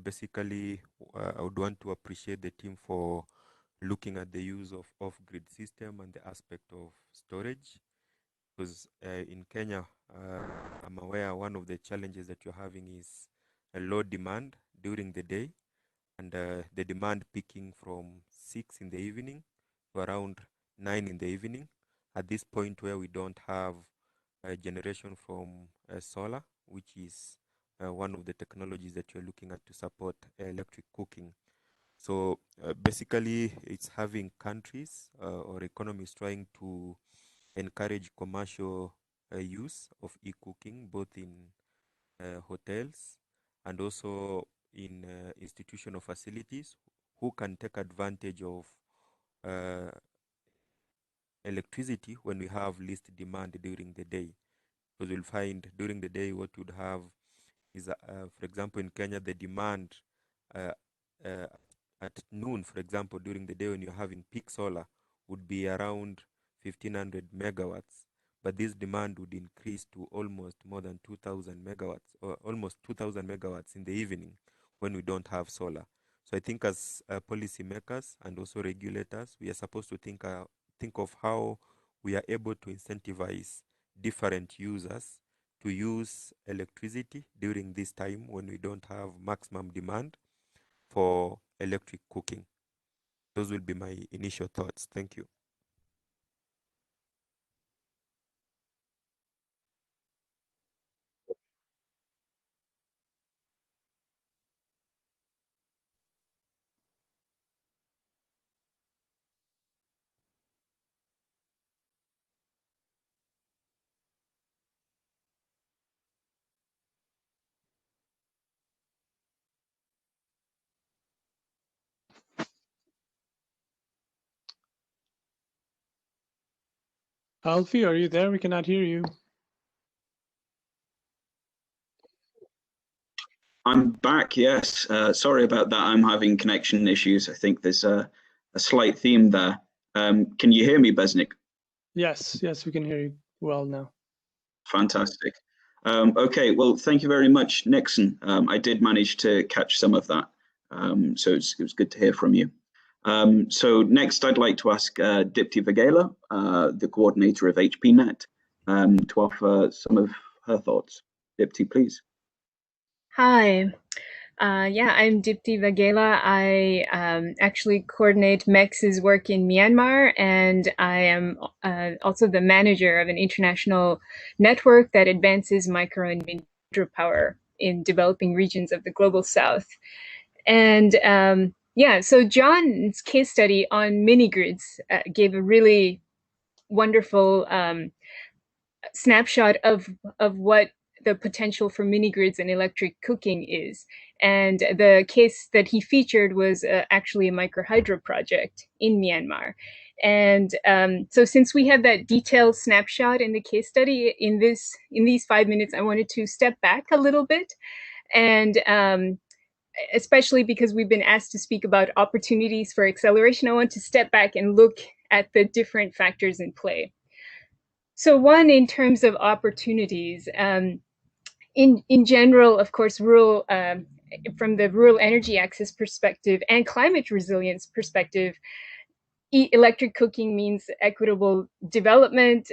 Basically, I would want to appreciate the team for looking at the use of off-grid system and the aspect of storage. Because in Kenya, I'm aware one of the challenges that you're having is a low demand during the day, and the demand peaking from 6 in the evening to around 9 in the evening, at this point where we don't have generation from solar, which is one of the technologies that you're looking at to support electric cooking. So basically, it's having countries or economies trying to encourage commercial use of e-cooking, both in hotels and also in institutional facilities, who can take advantage of electricity when we have least demand during the day. Because you'll find during the day what you'd have is, for example, in Kenya, the demand at noon, for example, during the day when you're having peak solar, would be around 1500 megawatts. But this demand would increase to almost more than 2000 megawatts, or almost 2000 megawatts in the evening when we don't have solar. So I think as policy makers and also regulators, we are supposed to think of how we are able to incentivize different users to use electricity during this time when we don't have maximum demand for electric cooking. Those will be my initial thoughts. Thank you. Alfie, are you there? We cannot hear you. I'm back, yes. Sorry about that. I'm having connection issues. I think there's a slight theme there. Can you hear me, Besnik? Yes, we can hear you well now. Fantastic. Okay, well, thank you very much, Nixon. I did manage to catch some of that, so it was good to hear from you. So next, I'd like to ask Dipti Vagela, the coordinator of HPNet, to offer some of her thoughts. Dipti, please. Hi. Yeah, I'm Dipti Vagela. I actually coordinate MECS's work in Myanmar, and I am also the manager of an international network that advances micro and mini hydropower in developing regions of the global south. And yeah, so John's case study on mini grids gave a really wonderful snapshot of what the potential for mini grids and electric cooking is. And the case that he featured was actually a microhydro project in Myanmar. And so since we had that detailed snapshot in the case study, in these 5 minutes, I wanted to step back a little bit, and especially because we've been asked to speak about opportunities for acceleration, I want to step back and look at the different factors in play. So one, in terms of opportunities, in general, of course, rural, from the rural energy access perspective and climate resilience perspective, electric cooking means equitable development,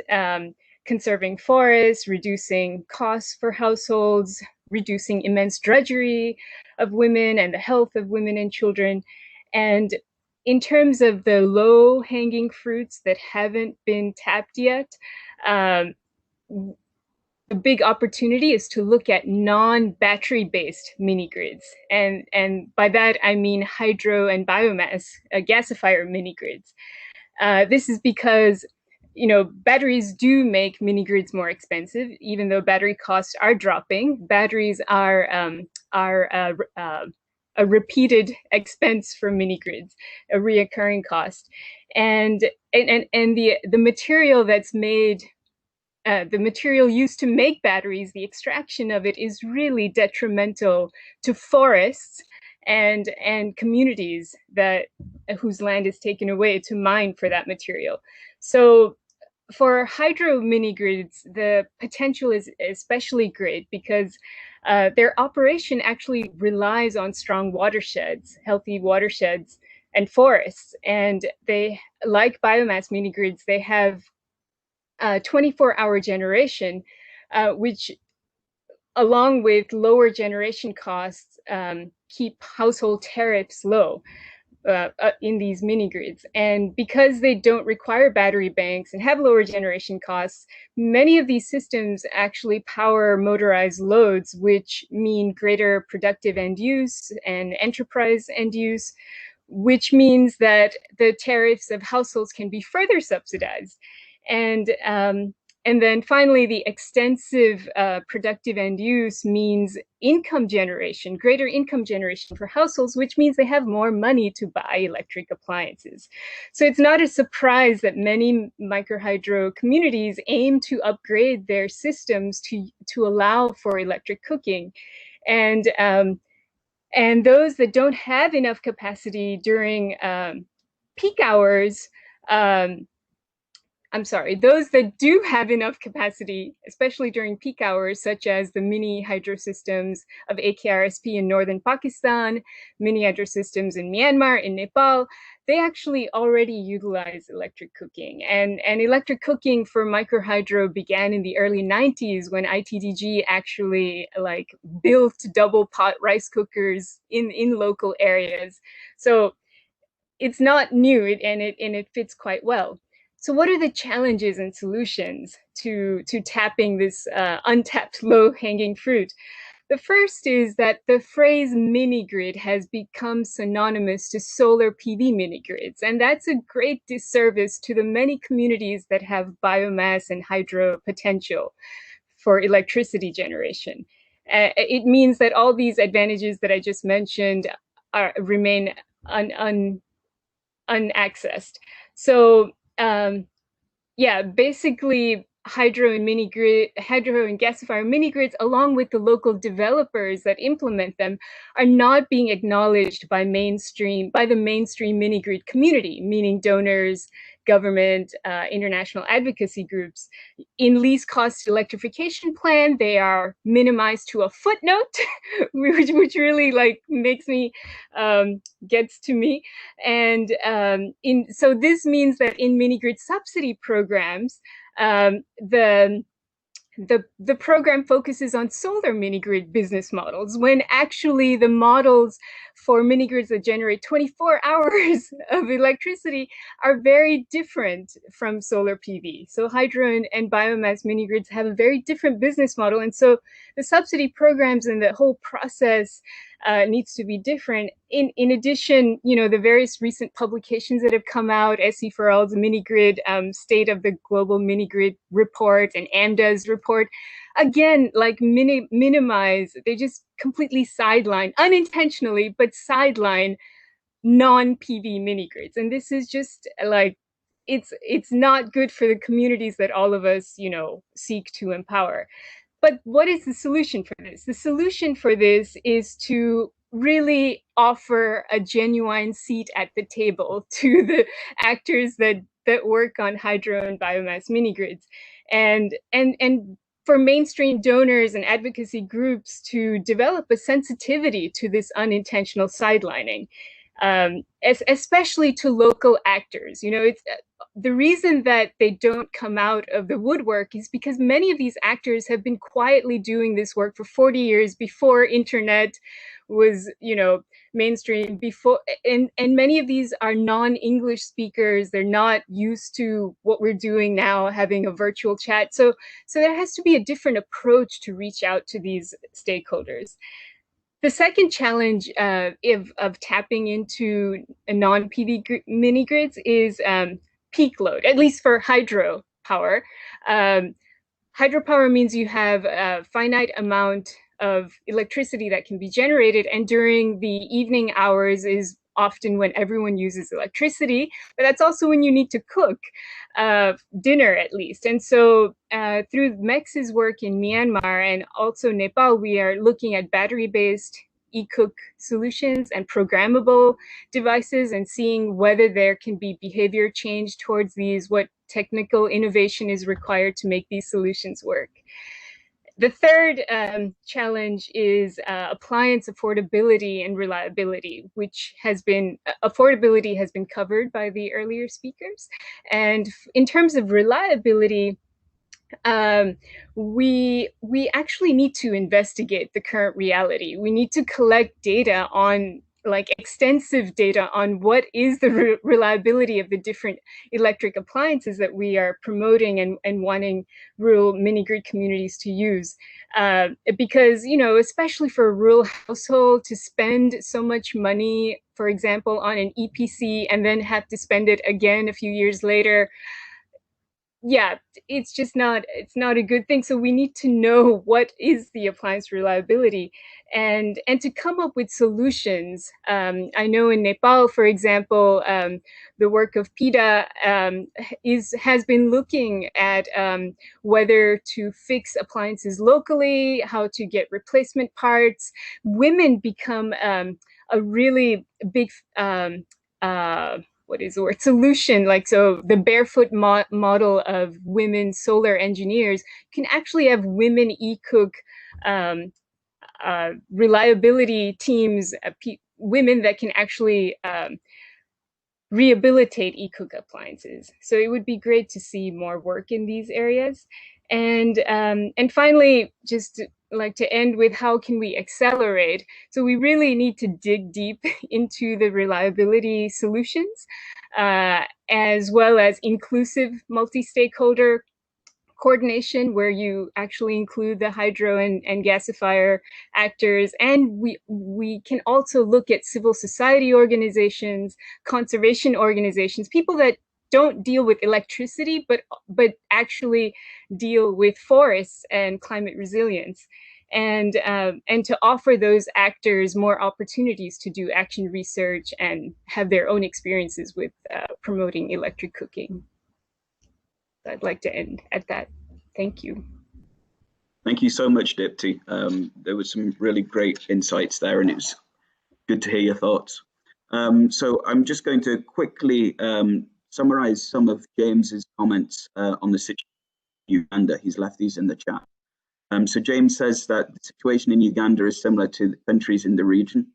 conserving forests, reducing costs for households, reducing immense drudgery of women and the health of women and children. And in terms of the low-hanging fruits that haven't been tapped yet, the big opportunity is to look at non-battery-based mini grids. And by that, I mean hydro and biomass gasifier mini grids. This is because, you know, batteries do make mini grids more expensive, even though battery costs are dropping. Batteries are a repeated expense for mini grids, a reoccurring cost. And the material that's made, the material used to make batteries, the extraction of it is really detrimental to forests and communities that whose land is taken away to mine for that material. So for hydro mini grids, the potential is especially great because their operation actually relies on strong watersheds, healthy watersheds and forests. And they, like biomass mini grids, they have 24-hour generation, which along with lower generation costs keep household tariffs low. In these mini grids. And because they don't require battery banks and have lower generation costs, many of these systems actually power motorized loads, which mean greater productive end use and enterprise end use, which means that the tariffs of households can be further subsidized. And then finally, the extensive productive end use means income generation, greater income generation for households, which means they have more money to buy electric appliances. So it's not a surprise that many microhydro communities aim to upgrade their systems to allow for electric cooking. And those that don't have enough capacity during peak hours, those that do have enough capacity, especially during peak hours, such as the mini hydro systems of AKRSP in northern Pakistan, mini hydro systems in Myanmar, in Nepal, they actually already utilize electric cooking. And electric cooking for microhydro began in the early 90s when ITDG actually built double pot rice cookers in local areas. So it's not new, and it fits quite well. So what are the challenges and solutions to tapping this untapped low-hanging fruit? The first is that the phrase mini grid has become synonymous to solar PV mini grids, and that's a great disservice to the many communities that have biomass and hydro potential for electricity generation. It means that all these advantages that I just mentioned remain unaccessed. So yeah, basically hydro and gasifier mini grids, along with the local developers that implement them, are not being acknowledged by the mainstream mini grid community, meaning donors, government, international advocacy groups. In least cost electrification plan, they are minimized to a footnote, which really makes me, gets to me. And so this means that in mini grid subsidy programs, the program focuses on solar mini grid business models, when actually the models for mini grids that generate 24 hours of electricity are very different from solar PV. So hydro and biomass mini grids have a very different business model. And so the subsidy programs and the whole process needs to be different. In addition, the various recent publications that have come out, SE for All's mini grid, State of the Global Mini Grid report, and AMDA's report, again, minimize, they just completely sideline, unintentionally, but sideline non-PV mini grids. And this is just it's not good for the communities that all of us, seek to empower. But what is the solution for this? The solution for this is to really offer a genuine seat at the table to the actors that work on hydro and biomass mini grids, and for mainstream donors and advocacy groups to develop a sensitivity to this unintentional sidelining, especially to local actors. It's the reason that they don't come out of the woodwork is because many of these actors have been quietly doing this work for 40 years before internet was, mainstream, and many of these are non-English speakers. They're not used to what we're doing now, having a virtual chat. So there has to be a different approach to reach out to these stakeholders. The second challenge of tapping into a non-PV mini grids is peak load, at least for hydro power. Hydropower means you have a finite amount of electricity that can be generated, and during the evening hours is often when everyone uses electricity, but that's also when you need to cook dinner, at least. And so through MECS's work in Myanmar and also Nepal, we are looking at battery-based e-cook solutions and programmable devices, and seeing whether there can be behavior change towards these, what technical innovation is required to make these solutions work. The third challenge is appliance affordability and reliability, which has been, affordability has been covered by the earlier speakers. And in terms of reliability, we actually need to investigate the current reality. We need to collect data on, like, extensive data on what is the reliability of the different electric appliances that we are promoting and wanting rural mini-grid communities to use. Because, you know, especially for a rural household to spend so much money, for example, on an EPC and then have to spend it again a few years later, yeah, it's just not, it's not a good thing. So we need to know what is the appliance reliability and to come up with solutions. I know in Nepal, for example, the work of PIDA has been looking at whether to fix appliances locally, how to get replacement parts. Women become a really big what is the word, solution. Like, so the barefoot model of women solar engineers can actually have women e-cook reliability teams, women that can actually rehabilitate e-cook appliances. So it would be great to see more work in these areas. And finally, just like to end with, how can we accelerate? So we really need to dig deep into the reliability solutions, as well as inclusive multi-stakeholder coordination, where you actually include the hydro and gasifier actors. And we can also look at civil society organizations, conservation organizations, people that don't deal with electricity, but actually deal with forests and climate resilience, and to offer those actors more opportunities to do action research and have their own experiences with promoting electric cooking. I'd like to end at that. Thank you. Thank you so much, Dipti. There was some really great insights there, and it was good to hear your thoughts. So I'm just going to quickly summarize some of James's comments on the situation in Uganda. He's left these in the chat. So James says that the situation in Uganda is similar to the countries in the region.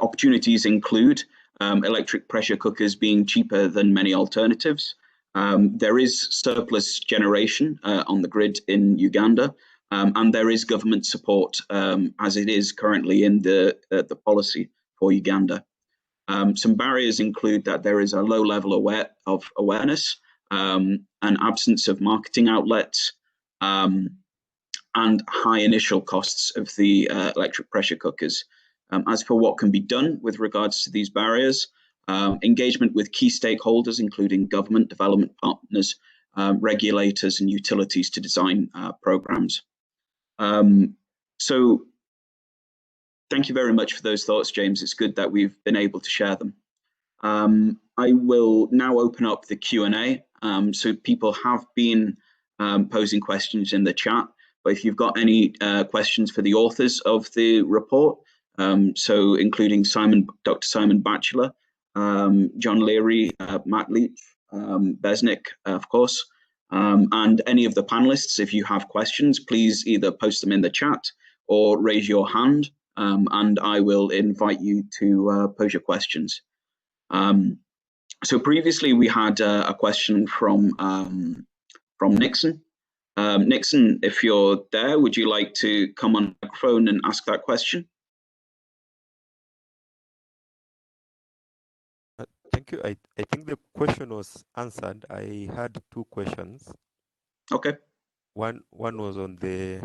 Opportunities include electric pressure cookers being cheaper than many alternatives. There is surplus generation on the grid in Uganda, and there is government support, as it is currently in the policy for Uganda. Some barriers include that there is a low level of awareness, an absence of marketing outlets, and high initial costs of the electric pressure cookers. As for what can be done with regards to these barriers, engagement with key stakeholders, including government, development partners, regulators, and utilities to design programs. So thank you very much for those thoughts, James. It's good that we've been able to share them. I will now open up the Q&A. So people have been posing questions in the chat, but if you've got any questions for the authors of the report, so including Dr. Simon Batchelor, Jon Leary, Matt Leach, Besnik, of course, and any of the panelists, if you have questions, please either post them in the chat or raise your hand, and I will invite you to pose your questions. So previously we had a question from Nixon. Nixon, if you're there, would you like to come on the microphone and ask that question? Thank you. I think the question was answered. I had two questions. Okay. One was on the,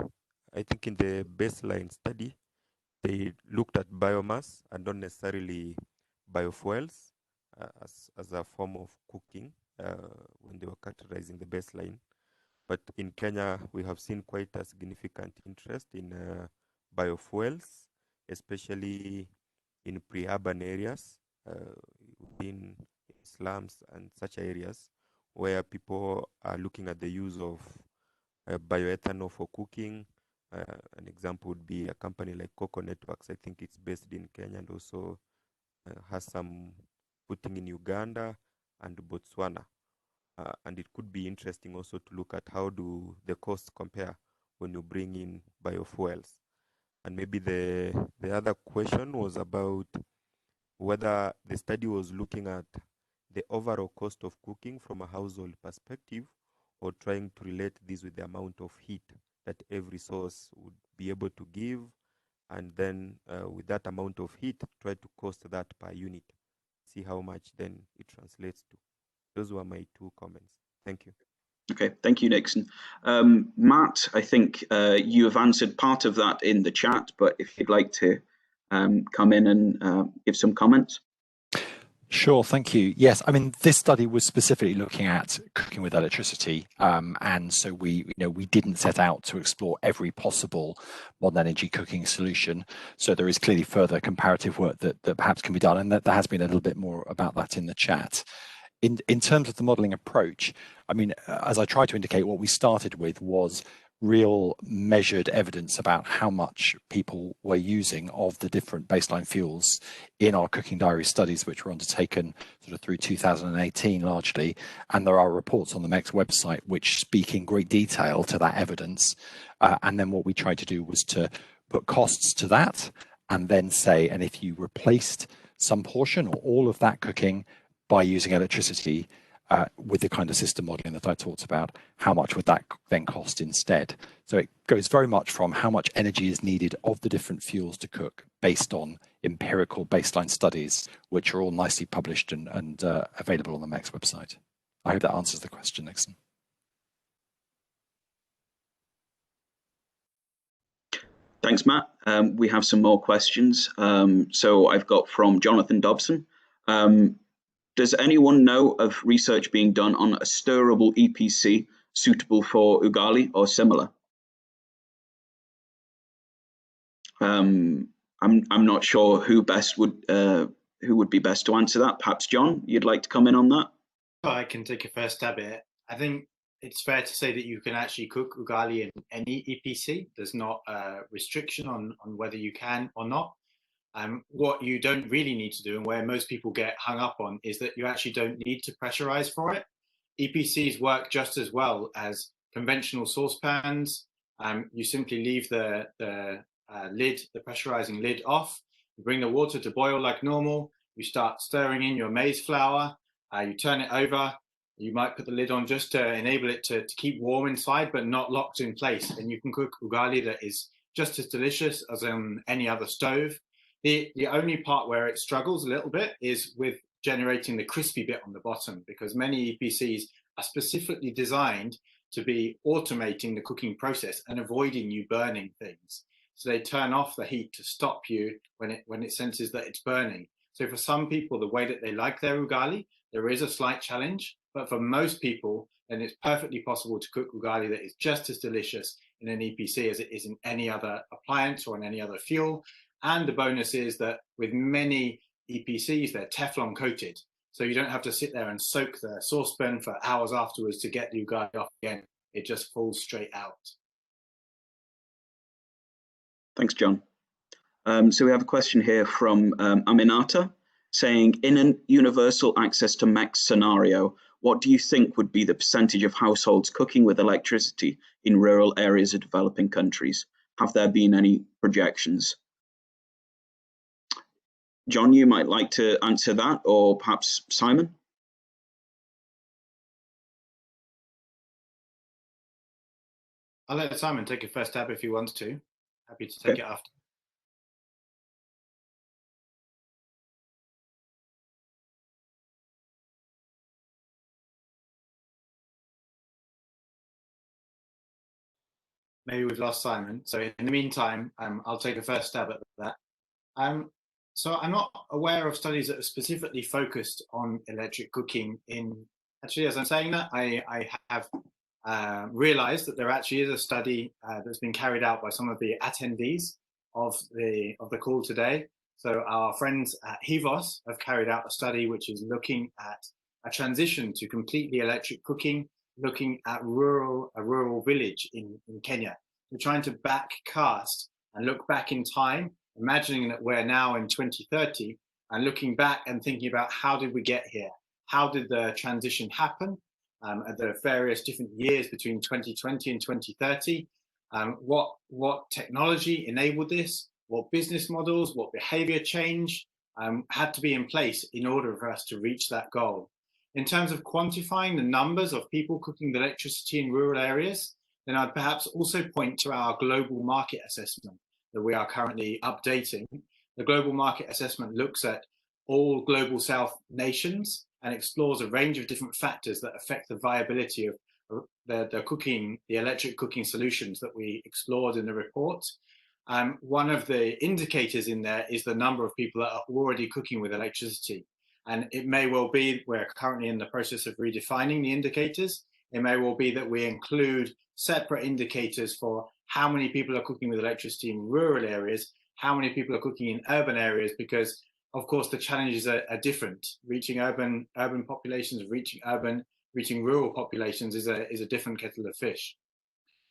I think in the baseline study, they looked at biomass and not necessarily biofuels as a form of cooking when they were characterizing the baseline. But in Kenya, we have seen quite a significant interest in biofuels, especially in pre-urban areas, in slums and such areas where people are looking at the use of bioethanol for cooking. An example would be a company like Coco Networks. I think it's based in Kenya and also has some putting in Uganda and Botswana. And it could be interesting also to look at how do the costs compare when you bring in biofuels. And maybe the other question was about whether the study was looking at the overall cost of cooking from a household perspective, or trying to relate this with the amount of heat that every source would be able to give, and then with that amount of heat, try to cost that per unit, see how much then it translates to. Those were my 2 comments. Thank you. Okay, thank you, Nixon. Matt, I think you have answered part of that in the chat, but if you'd like to come in and give some comments. Sure, thank you. Yes, I mean, this study was specifically looking at cooking with electricity, and so we didn't set out to explore every possible modern energy cooking solution. So there is clearly further comparative work that perhaps can be done, and that there has been a little bit more about that in the chat. In terms of the modelling approach, I mean, as I tried to indicate, what we started with was real measured evidence about how much people were using of the different baseline fuels in our cooking diary studies, which were undertaken sort of through 2018 largely. And there are reports on the MECS website which speak in great detail to that evidence. And then what we tried to do was to put costs to that, and then say, and if you replaced some portion or all of that cooking by using electricity, with the kind of system modeling that I talked about, how much would that then cost instead? So it goes very much from how much energy is needed of the different fuels to cook based on empirical baseline studies, which are all nicely published and available on the MECS website. I hope that answers the question, Nixon. Thanks, Matt. We have some more questions. So I've got from Jonathan Dobson. Does anyone know of research being done on a stirrable EPC suitable for ugali or similar? I'm not sure who would be best to answer that. Perhaps John, you'd like to come in on that? I can take a first stab at it. I think it's fair to say that you can actually cook ugali in any EPC. There's not a restriction on whether you can or not. What you don't really need to do, and where most people get hung up on, is that you actually don't need to pressurize for it. EPCs work just as well as conventional saucepans. You simply leave the pressurizing lid off. You bring the water to boil like normal. You start stirring in your maize flour. You turn it over. You might put the lid on just to enable it to keep warm inside, but not locked in place. And you can cook ugali that is just as delicious as on any other stove. The only part where it struggles a little bit is with generating the crispy bit on the bottom, because many EPCs are specifically designed to be automating the cooking process and avoiding you burning things. So they turn off the heat to stop you when it senses that it's burning. So for some people, the way that they like their ugali, there is a slight challenge, but for most people, then it's perfectly possible to cook ugali that is just as delicious in an EPC as it is in any other appliance or in any other fuel. And the bonus is that with many EPCs, they're Teflon coated. So you don't have to sit there and soak the saucepan for hours afterwards to get the ugali off again. It just falls straight out. Thanks, John. So we have a question here from Aminata saying, in a universal access to MECS scenario, what do you think would be the percentage of households cooking with electricity in rural areas of developing countries? Have there been any projections? John, you might like to answer that, or perhaps Simon? I'll let Simon take a first stab if he wants to. Happy to take it after. Maybe we've lost Simon. So in the meantime, I'll take a first stab at that. So I'm not aware of studies that are specifically focused on electric cooking actually, as I'm saying that, I have realized that there actually is a study that's been carried out by some of the attendees of the call today. So our friends at HIVOS have carried out a study which is looking at a transition to completely electric cooking looking at a rural village in Kenya. We're trying to backcast and look back in time, imagining that we're now in 2030 and looking back and thinking about how did we get here? How did the transition happen at the various different years between 2020 and 2030? What technology enabled this? What business models, what behavior change had to be in place in order for us to reach that goal? In terms of quantifying the numbers of people cooking with electricity in rural areas, then I'd perhaps also point to our global market assessment that we are currently updating. The global market assessment looks at all global south nations and explores a range of different factors that affect the viability of the electric cooking solutions that we explored in the report. One of the indicators in there is the number of people that are already cooking with electricity. And it may well be, we're currently in the process of redefining the indicators. It may well be that we include separate indicators for how many people are cooking with electricity in rural areas, how many people are cooking in urban areas, because of course the challenges are different. Reaching urban populations, reaching rural populations is a different kettle of fish.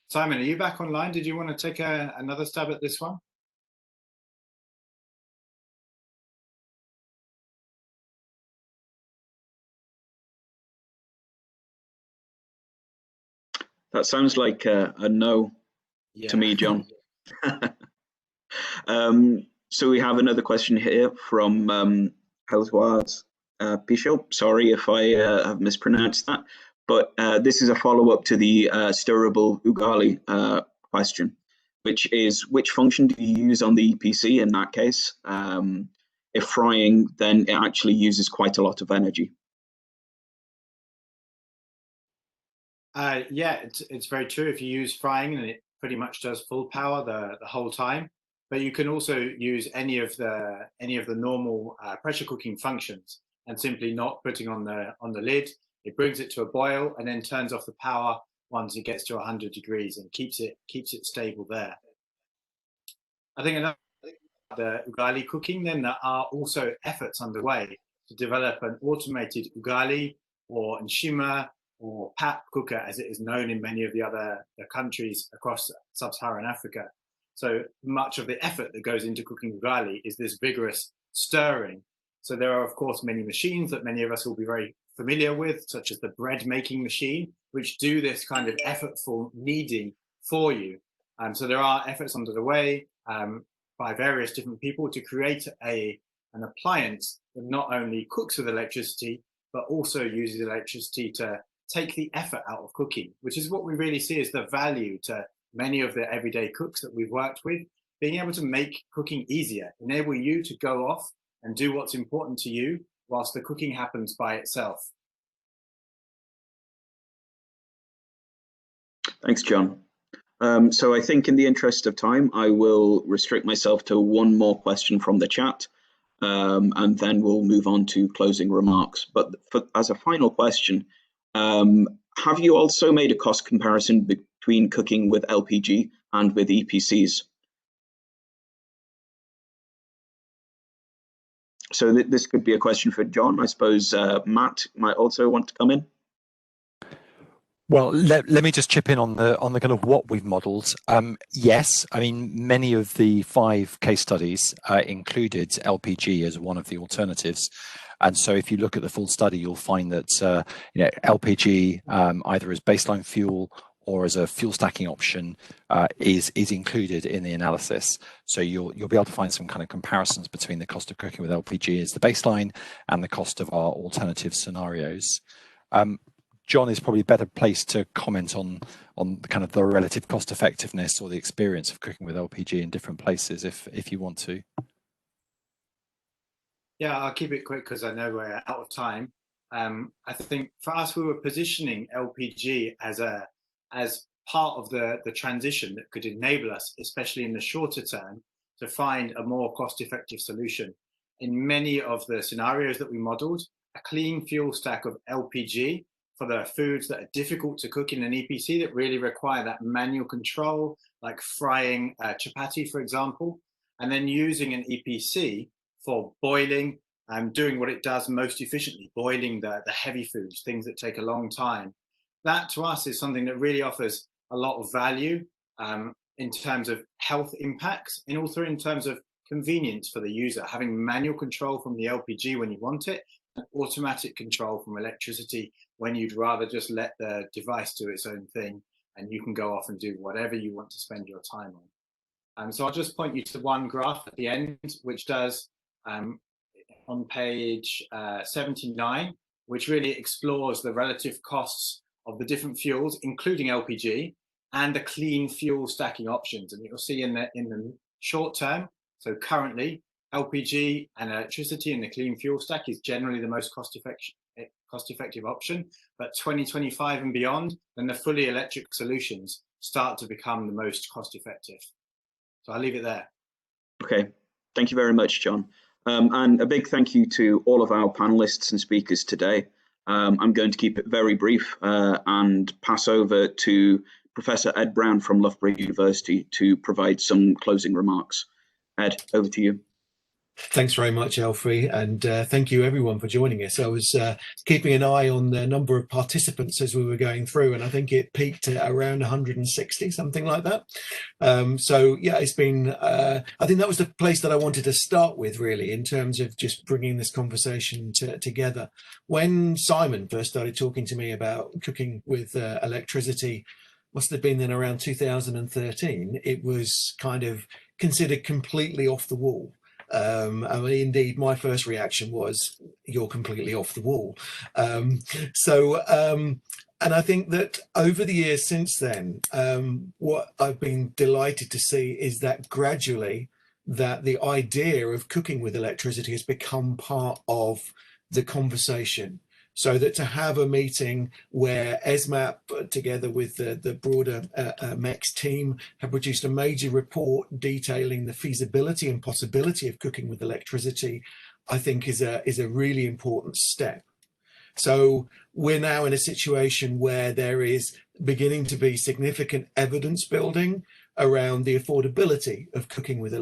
Simon, are you back online? Did you want to take another stab at this one? That sounds like a no to me, John. So we have another question here from Healthwise Pichot. Sorry if I have mispronounced that, but this is a follow-up to the stirrable ugali question, which is, which function do you use on the EPC in that case? If frying, then it actually uses quite a lot of energy. Yeah, it's very true. If you use frying, and it pretty much does full power the whole time. But you can also use any of the normal pressure cooking functions, and simply not putting on the lid. It brings it to a boil and then turns off the power once it gets to 100 degrees and keeps it stable there. I think another the ugali cooking, then there are also efforts underway to develop an automated ugali or nshima or pap cooker, as it is known in many of the other countries across sub-Saharan Africa. So much of the effort that goes into cooking ugali is this vigorous stirring. So there are, of course, many machines that many of us will be very familiar with, such as the bread making machine, which do this kind of effortful kneading for you. So there are efforts under the way by various different people to create an appliance that not only cooks with electricity, but also uses electricity to take the effort out of cooking, which is what we really see as the value to many of the everyday cooks that we've worked with, being able to make cooking easier, enable you to go off and do what's important to you whilst the cooking happens by itself. Thanks, John. So I think in the interest of time, I will restrict myself to one more question from the chat, and then we'll move on to closing remarks. But as a final question, have you also made a cost comparison between cooking with LPG and with EPCs? So this could be a question for John. I suppose Matt might also want to come in. Well, let me just chip in on the kind of what we've modelled. Yes, I mean, many of the 5 case studies included LPG as one of the alternatives. And so if you look at the full study, you'll find that LPG, either as baseline fuel or as a fuel stacking option, is included in the analysis. So you'll be able to find some kind of comparisons between the cost of cooking with LPG as the baseline and the cost of our alternative scenarios. John is probably better placed to comment on kind of the relative cost effectiveness or the experience of cooking with LPG in different places, if you want to. Yeah, I'll keep it quick because I know we're out of time. I think for us, we were positioning LPG as part of the transition that could enable us, especially in the shorter term, to find a more cost-effective solution. In many of the scenarios that we modelled, a clean fuel stack of LPG for the foods that are difficult to cook in an EPC that really require that manual control, like frying chapati, for example, and then using an EPC for boiling and doing what it does most efficiently, boiling the heavy foods, things that take a long time. that to us is something that really offers a lot of value in terms of health impacts, and also in terms of convenience for the user, having manual control from the LPG when you want it, and automatic control from electricity when you'd rather just let the device do its own thing, and you can go off and do whatever you want to spend your time on. So I'll just point you to one graph at the end, which does on page 79, which really explores the relative costs of the different fuels, including LPG, and the clean fuel stacking options. And you'll see in the short term, so currently, LPG and electricity in the clean fuel stack is generally the most cost-effective option. But 2025 and beyond, then the fully electric solutions start to become the most cost-effective. So I'll leave it there. Okay, thank you very much, John. And a big thank you to all of our panelists and speakers today. I'm going to keep it very brief and pass over to Professor Ed Brown from Loughborough University to provide some closing remarks. Ed, over to you. Thanks very much, Alfie, and thank you everyone for joining us. I was keeping an eye on the number of participants as we were going through, and I think it peaked at around 160, something like that. So yeah, it's been, I think that was the place that I wanted to start with, really, in terms of just bringing this conversation together. When Simon first started talking to me about cooking with electricity, must have been then around 2013, it was kind of considered completely off the wall. I mean, indeed, my first reaction was, you're completely off the wall. And I think that over the years since then, what I've been delighted to see is that gradually that the idea of cooking with electricity has become part of the conversation. So that to have a meeting where ESMAP, together with the broader MECS team, have produced a major report detailing the feasibility and possibility of cooking with electricity, I think is a really important step. So we're now in a situation where there is beginning to be significant evidence building around the affordability of cooking with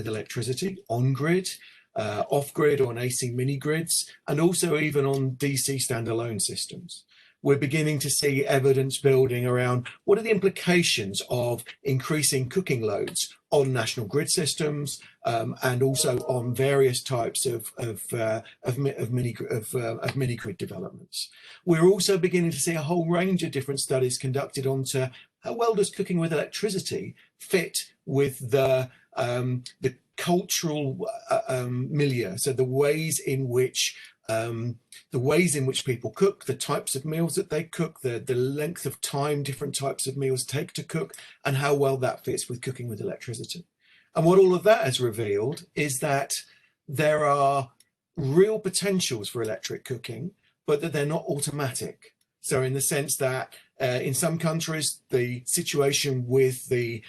electricity on grid, off-grid or on AC mini-grids, and also even on DC standalone systems. We're beginning to see evidence building around what are the implications of increasing cooking loads on national grid systems and also on various types of mini-grid developments. We're also beginning to see a whole range of different studies conducted onto how well does cooking with electricity fit with the cultural milieu, so the ways in which people cook, the types of meals that they cook, the length of time different types of meals take to cook, and how well that fits with cooking with electricity. And what all of that has revealed is that there are real potentials for electric cooking, but that they're not automatic. So in the sense that in some countries, the situation with the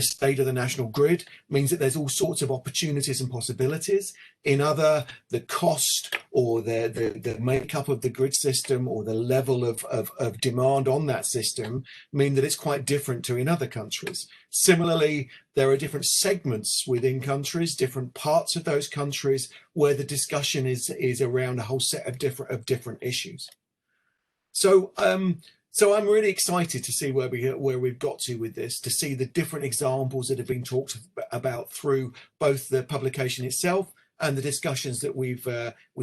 state of the national grid means that there's all sorts of opportunities and possibilities. In other, the cost or the makeup of the grid system or the level of demand on that system mean that it's quite different to in other countries. Similarly, there are different segments within countries, different parts of those countries where the discussion is around a whole set of different issues. So I'm really excited to see where we've got to with this, to see the different examples that have been talked about through both the publication itself and the discussions that we've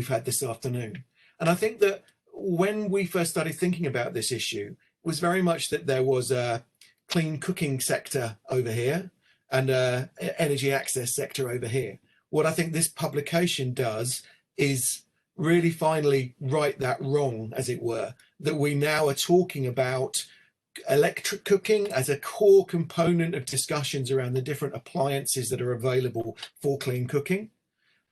had this afternoon. And I think that when we first started thinking about this issue, it was very much that there was a clean cooking sector over here and an energy access sector over here. What I think this publication does is really finally right that wrong, as it were, that we now are talking about electric cooking as a core component of discussions around the different appliances that are available for clean cooking,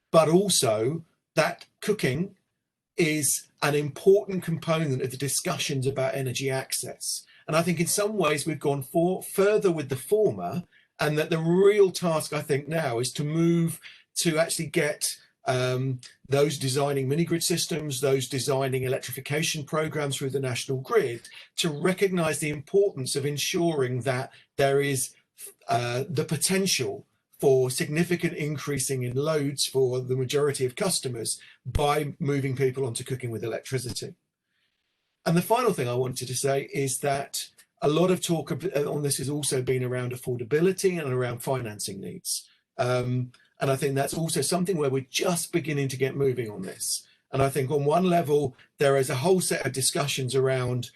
but also that cooking is an important component of the discussions about energy access. And I think in some ways we've gone further with the former, and that the real task I think now is to move to actually get those designing mini-grid systems, those designing electrification programs through the national grid, to recognise the importance of ensuring that there is the potential for significant increasing in loads for the majority of customers by moving people onto cooking with electricity. And the final thing I wanted to say is that a lot of talk on this has also been around affordability and around financing needs. And I think that's also something where we're just beginning to get moving on this. And I think on one level, there is a whole set of discussions around,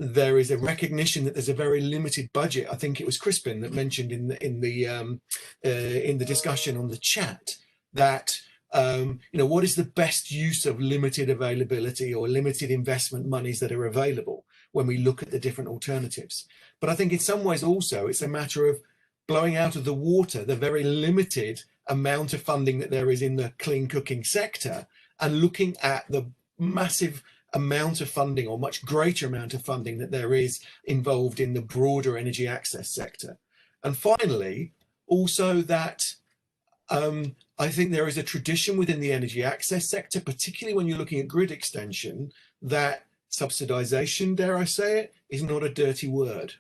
there is a recognition that there's a very limited budget. I think it was Crispin that mentioned in the discussion on the chat that what is the best use of limited availability or limited investment monies that are available when we look at the different alternatives. But I think in some ways also it's a matter of blowing out of the water the very limited amount of funding that there is in the clean cooking sector and looking at the massive amount of funding or much greater amount of funding that there is involved in the broader energy access sector. And finally, also that I think there is a tradition within the energy access sector, particularly when you're looking at grid extension, that subsidization, dare I say it, is not a dirty word.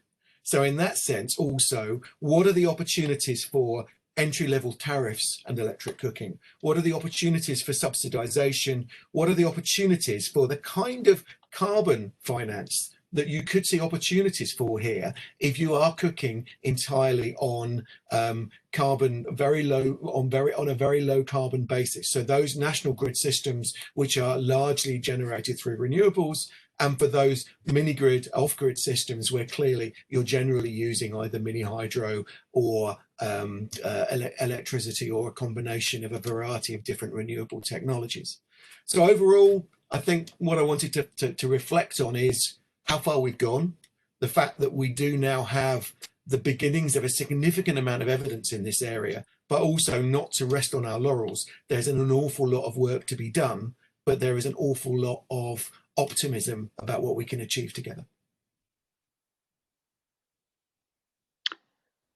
So in that sense, also, what are the opportunities for entry-level tariffs and electric cooking? What are the opportunities for subsidization? What are the opportunities for the kind of carbon finance that you could see opportunities for here if you are cooking entirely on carbon on a very low carbon basis? So those national grid systems which are largely generated through renewables, and for those mini grid, off grid systems where clearly you're generally using either mini hydro or electricity or a combination of a variety of different renewable technologies. So overall, I think what I wanted to reflect on is how far we've gone, the fact that we do now have the beginnings of a significant amount of evidence in this area, but also not to rest on our laurels. There's an awful lot of work to be done, but there is an awful lot of optimism about what we can achieve together.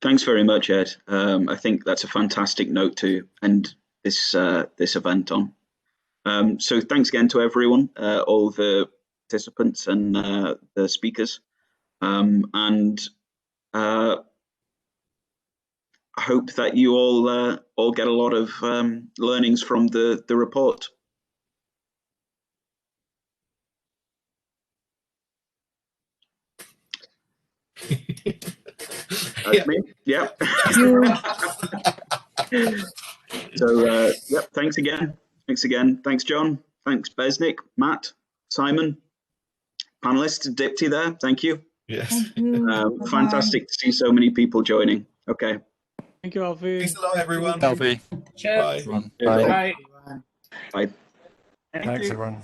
Thanks very much, Ed. I think that's a fantastic note to end this event on. So thanks again to everyone, all the participants and the speakers, and I hope that you all get a lot of learnings from the report. That's me. Yeah. So yep. Thanks again. Thanks again. Thanks, John. Thanks, Besnik, Matt, Simon, panelists, Dipti there. Thank you. Yes. Thank you. Fantastic to see so many people joining. Okay. Thank you, Alfie. Thanks a lot, everyone. Alfie. Bye. Bye. Bye. Bye. Thanks, everyone.